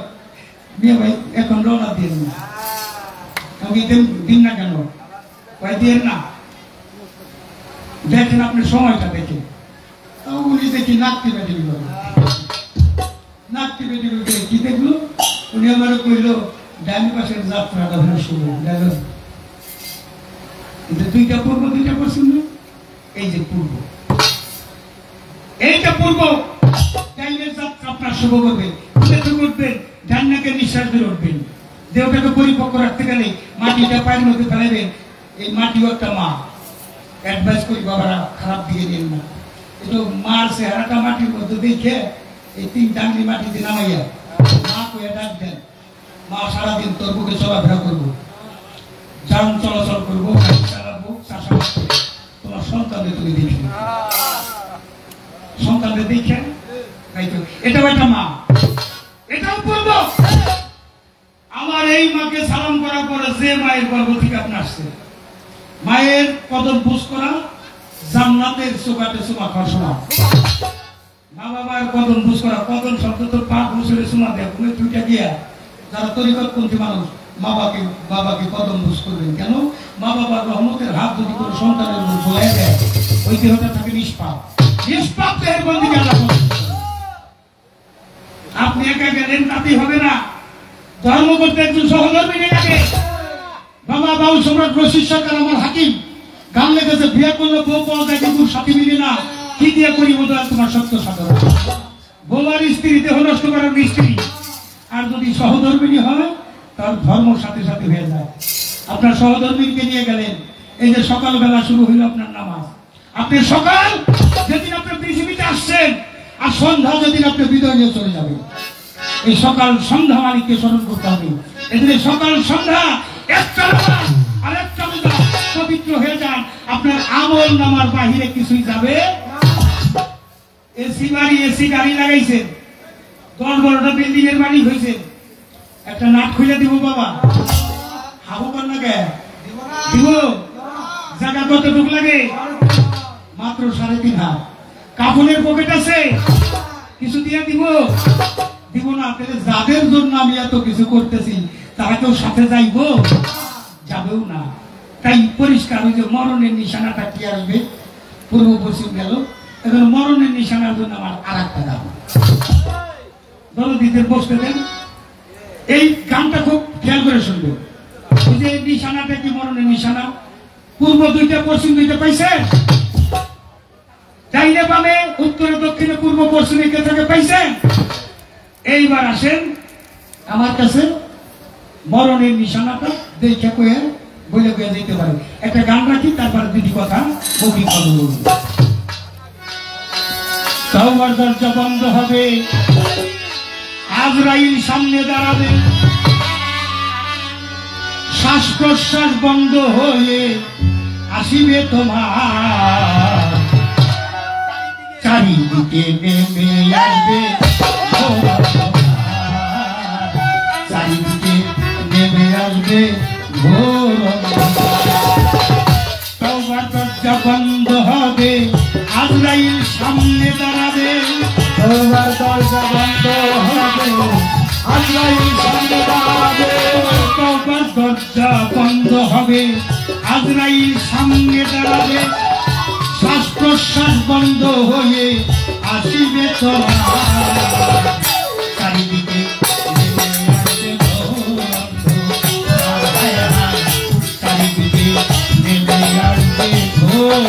মেয়ে ভাই এখন রওনা দিয়ে না। আমি দিন না কেন? কয় দিয়ে না, দেখেন আপনি সময়টা দেখেন। উনি দেখি নাক টিপে দিল, নাক টিপে দিল। কি দেখলো? উনি আমার কইল, ডান পাশের যাত্রাটা হলো শুরু। দুইটা পূর্ব, দুইটা পশ্চিম। এই যে পূর্ব, এইটা পূর্ব। ডাইনের যাত্রা আপনার শুভ করবে। উঠবেন, ডান নাকে নিঃশ্বাস ধরে উঠবেন। দেহটাকে পরিপক্ক রাখতে গেলে মাটিটা পায়ের মধ্যে ফেলাইবেন। এই মাটিও একটা মা। অ্যাডভাইস করি বাবারা, খারাপ দিকে নিন না। একটু মার চেহারাটা মাটির মধ্যে দেখে এই 3 টাঙ্গি মাটিতে নামাইয়া মা কয়ে ডাক দেন। মা সারাদিন তোর বুকে চলাফেরা করবো, যান চলাচল করবো, চালাবো, চাষাবাদ করবো। তোমার সন্তানদের তুমি দেখে, সন্তানদের দেখে এটাও একটা মা, এটাও করবো। আমার এই মাকে সালাম করার পরে যে মায়ের গর্ভ থেকে আপনি আসছে, মায়ের কদম বুঝ করা জান্নাতের চোখাতে চুমা খাওয়া শোনা। মা বাবার কদম বুঝ করা, কদম শব্দ তো পা বুঝলে শোনা দেয়। তুমি দুইটা দিয়া যারা তরিকতপন্থী মানুষ, বাবাকে কদম বুঝ করবেন কেন? মা বাবার রহমতের হাত যদি কোনো সন্তানের উপর বোলায় দেয়, ওই দেহটা থাকে নিষ্পাপ। নিষ্পাপ দেহের বন্দীকে আল্লাহ আপনি একা গেলেন তাতেই হবে না। ধর্ম করতে একজন সহধর্মী নিয়ে যাবে। বাবা বাউল সম্রাট রশিদ সরকার আমার হাকিম গান লেগেছে, বিয়ে করলে বউ পাওয়া যায় কিন্তু সাথী মিলে না, কি দিয়ে করি বোধ হয় তোমার সত্য সাধন। বৌমার স্ত্রী দেহ নষ্ট করার স্ত্রী, আর যদি সহধর্মিনী হয় তার ধর্ম সাথে সাথে হয়ে যায়। আপনার সহধর্মীকে নিয়ে গেলেন, এই যে সকালবেলা শুরু হইল আপনার নামাজ। আপনি সকাল যেদিন আপনি পৃথিবীতে আসছেন, আর সন্ধ্যা যেদিন আপনি বিদায় নিয়ে চলে যাবেন। এই সকাল সন্ধ্যা মালিককে স্মরণ করতে হবে। এদিকে সকাল সন্ধ্যা একটা আর একটা পবিত্র হয়ে যান। আপনার আমল নামার বাহিরে কিছুই যাবে। এসি গাড়ি লাগাইছেন, 10-12টা বিল্ডিং এর মালিক হয়েছে, একটা নাট খুলে দিব বাবা, হাবু কর না কে দিব? জায়গা কতটুকু লাগে? মাত্র 3.5 হাত। কাপড়ের পকেট আছে, কিছু দিয়ে দিব না। তাহলে যাদের জন্য আমি এত কিছু করতেছি তারা কেউ সাথে যাইবো? যাবেও না। তাই পরিষ্কার হয়েছে মরণের নিশানাটা কি আসবে? পূর্ব পশ্চিম গেল, এখন মরণের নিশানার জন্য আমার আর একটা দাম। দলদিদের বসতে দেন, এই গানটা খুব খেয়াল করে শুনবে। যে নিশানাটা কি মরণের নিশানা? পূর্ব 2টা, পশ্চিম 2টা পাইছে? ডাইনে বামে, উত্তরে দক্ষিণে, পূর্ব পশ্চিমে কে থেকে পাইছেন? এইবার আসেন আমার কাছে, মরণের নিশানাটা দেখে কয়ে বলে কয়ে যেতে পারে। একটা গান রাখি, তারপরে 2টি কথা মৌখিক কথা বলব। তওবার দরজা বন্ধ হবে, আজরাইল সামনে দাঁড়াবে, শ্বাস প্রশ্বাস বন্ধ হয়ে আসিবে তোমার, চারিদিকে নেমে আসবে, চারিদিকে নেমে আসবে ঘোর। তওবার দরজা বন্ধ হবে, আজরাইল সামনে দাঁড়াবে। তওবার দরজা বন্ধ হবে, আজরাইল সামনে দাঁড়াবে। তওবার দরজা বন্ধ হবে, আজরাইল সামনে দাঁড়াবে, শ্বাস প্রশ্বাস বন্ধ হয়ে আসিবে তোমার, চারিদিকে চারিদিকে নেমে আসবে ঘোর।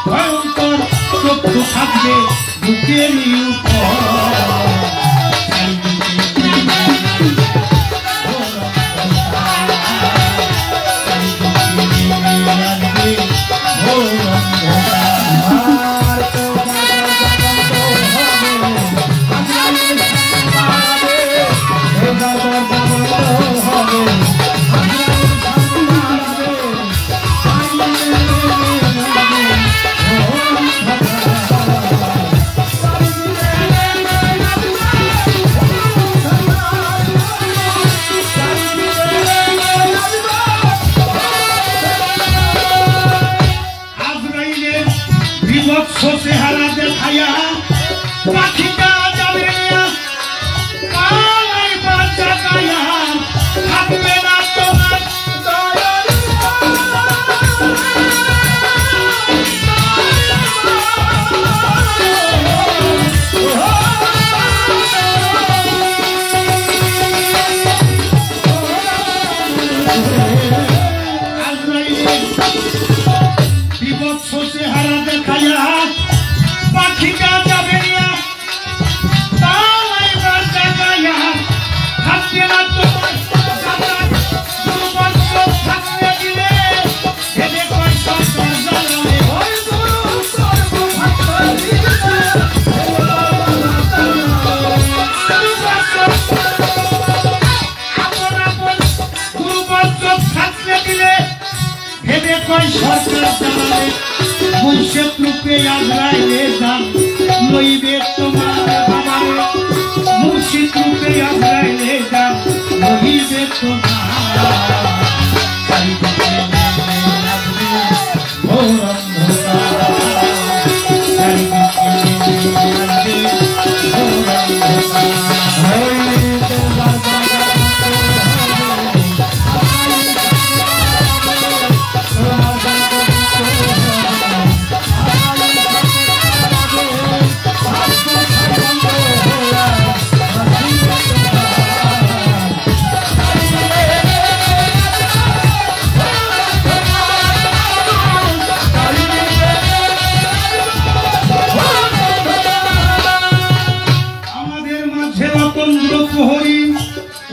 ভয়ঙ্কর চক্ষু থাকবে বুকেরই উপর চেহারা দেখাইয়া পাখিটা যাবে পালাই বাচ্চা গায়া থাকবে না তোমার বিভৎস চেহারা দেখাইয়া পাখিটা যাবে নিয়া পালাই বাচ্চা গায়া থাকবে না তোমার দুর্বর্ষ থাকতে দিলে ভেবে কয় সন্তান জ্বালাবে দুর্বর্ষ থাকতে দিলে ভেবে কয় সরকার চালাবে মুর্শিদ রূপে আজরাইলে দাম লইবে তোমার বাবারে মুর্শিদ রূপে আজরাইলে দাম লইবে তোমার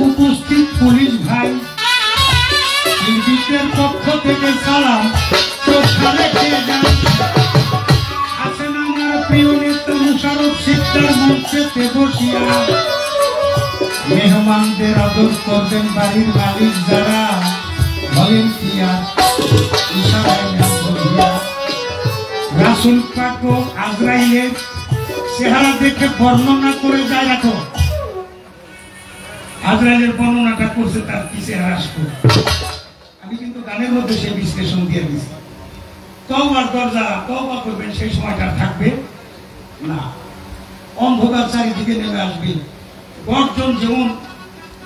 উপস্থিত পুলিশ ভাই নির্বিঘ্নের পক্ষ থেকে সালাম শ্রদ্ধা রেখে যান আছেন আমার প্রিয় নেতা মুশারফ সিকদার মঞ্চেতে বসিয়া মেহমানদের আদর করবেন বাড়ির মালিক যারা ভলেন্টিয়ার ইশারায় বলিয়া রাসূল পাক ও আজরাইলের চেহারা দেখে বর্ণনা করে যায় রাখো আজরাইলের বর্ণনাটা করছে তার কি চেহারা আমি কিন্তু গানের মধ্যে সেই বিশ্লেষণ দিয়ে দিচ্ছি তওবার দরজা তওবা করবেন সেই সময়টা থাকবে না অন্ধকার চারিদিকে নেমে আসবে গর্জন যেমন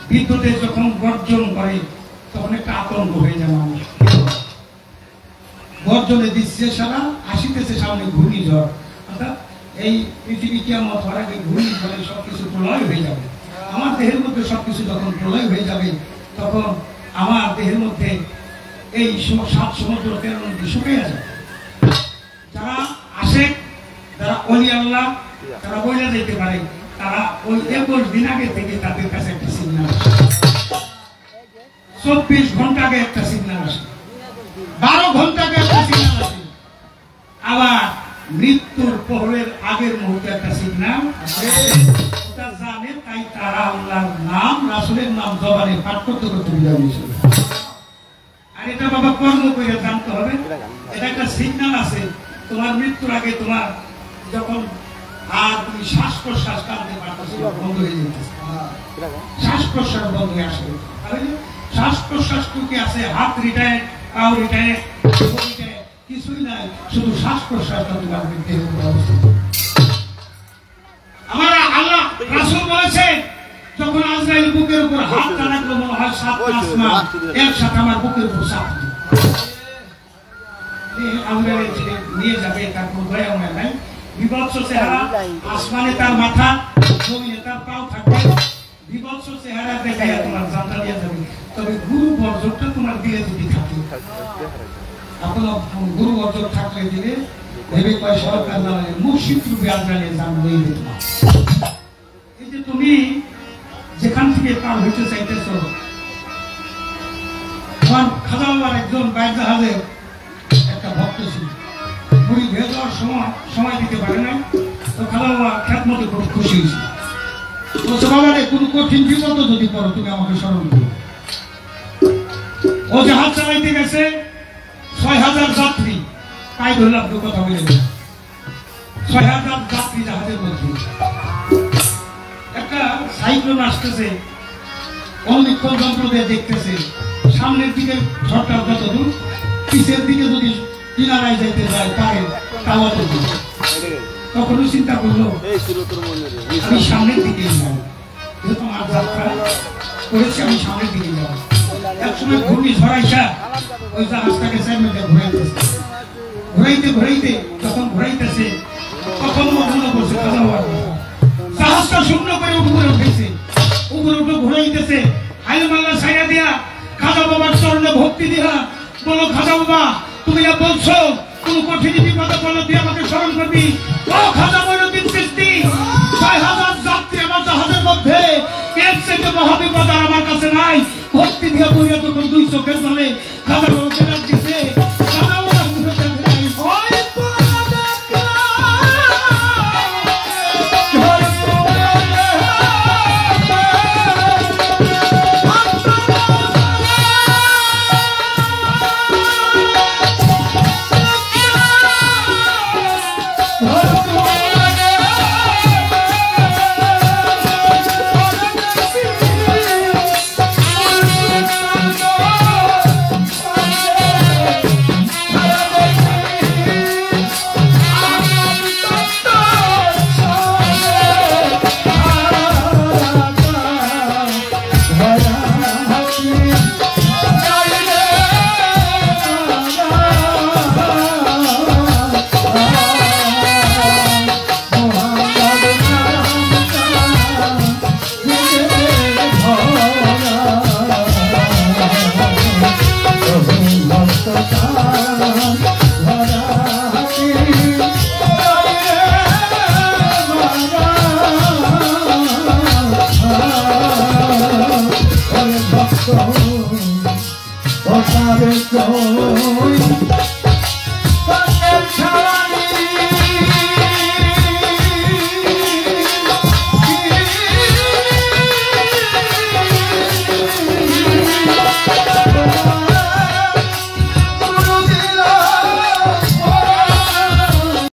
বিদ্যুতে যখন গর্জন করে তখন একটা আতঙ্ক হয়ে যায় মানুষ গর্জনে দিচ্ছে সারা আসিতেছে সামনে ঘূর্ণিঝড় অর্থাৎ এই পৃথিবী কিয়ামত হওয়ার আগে ঘূর্ণিঝড়ে সবকিছু প্রলয় হয়ে যাবে আমার দেহের মধ্যে সবকিছু যখন প্রলয় হয়ে যাবে তখন আমার দেহের মধ্যে এই 7 সমুদ্র 13 নদী শুকিয়ে যাবে যারা আসে যারা ওলি আল্লাহ তারা বইলা যেতে পারে তারা ওই 21 দিন আগে থেকে তাদের কাছে একটা সিগন্যাল আসে 24 ঘন্টা আগে একটা সিগন্যাল আসে 12 ঘন্টা আগে একটা সিগন্যাল আসে আবার মৃত্যুর পহরের আগের মুহূর্তে একটা সিগন্যাল আসে জানে তাই তারা আল্লাহর নাম রাসূলের নাম জবানে পাঠ করতে করতে বিদায় নিয়েছিল আর এটা বাবা কর্ম করে জানতে হবে এটা একটা সিগন্যাল আছে তোমার মৃত্যুর আগে তোমার যখন আর তুমি শ্বাস প্রশ্বাস টানতে পারতেছো বন্ধ হয়ে যেতেছে শ্বাস প্রশ্বাস বন্ধ হয়ে আসবে তাহলে শ্বাস প্রশ্বাস টুকে আছে হাত রিটায়ার পাও রিটায়ার কিছুই নাই শুধু শ্বাস প্রশ্বাসটা তোমার দেহের উপর অবস্থিত আমার আল্লাহ রাসূল বলেছেন যখন আজরাইল বুকের উপর হাতটা রাখলো মনে হয় 7 আসমান একসাথে আমার বুকের উপর চাপ আজরাইল নিয়ে যাবে তার কোনো দয়া মনে নাই বিভৎস চেহারা আসমানে তার মাথা জমিনে তার পাও থাকবে বিভৎস চেহারা দেখাইয়া তোমার জানটা দিয়ে যাবে তবে গুরু বর্জকটা তোমার দিলে যদি থাকে আপনার গুরু বর্জক থাকলে দিলে ভেবে কয় সরকার না মুর্শিদ রূপে আজরাইলে জান লই দিত না। এই যে তুমি যেখান থেকে পার হইতে চাইতেছো, আমার খাজা বাবার একজন বাইক জাহাজে একটা ভক্ত ছিল, বুড়ি হয়ে যাওয়ার সময় দিতে পারে না, তো খাজা বাবা খ্যাত মতো খুব খুশি হয়েছিল। বলছে বাবা রে, কোনো কঠিন বিপদ যদি পড়ো তুমি আমাকে স্মরণ করো। ও জাহাজ চালাইতে গেছে, ৬,০০০ যাত্রী, তাই ধরলাম তো কথা বলে ৬,০০০ যাত্রী জাহাজের মধ্যে। একটা সাইক্লোন আসতেছে, অনেকক্ষণ যন্ত্র দিয়ে দেখতেছে সামনের দিকে ঝড়টা যত দূর, পিছের দিকে যদি কিনারায় যাইতে যায় পারে তাও অত দূর। তখনও চিন্তা করলো আমি সামনের দিকে যাব, যেহেতু আমার যাত্রা করেছি আমি সামনের দিকে যাব। একসময় ঘূর্ণি ঝড়াইসা ওই জাহাজটাকে সাইডে ঘুরাইতে যখন ঘুরাইতেছে তখন মনে করছে খাজা বাবার জাহাজটা শূন্য করে উপরে উঠেছে, উপরে উঠে ঘুরাইতেছে, হাইল মাল্লা ছাইয়া দিয়া খাজা বাবার চরণে ভক্তি দিয়া বলো, খাজা বাবা তুমি যা বলছো কোন কঠিন বিপদে পড়লে তুই আমাকে স্মরণ করবি। ও খাজা মঈনুদ্দিন চিশতি, ৬,০০০ যাত্রী আমার জাহাজের মধ্যে, এর থেকে মহাবিপদ আর আমার কাছে নাই। ভক্তি দিয়া বইয়া তখন দুই চোখের জলে খাজা বাবা বেড়ার দিছে।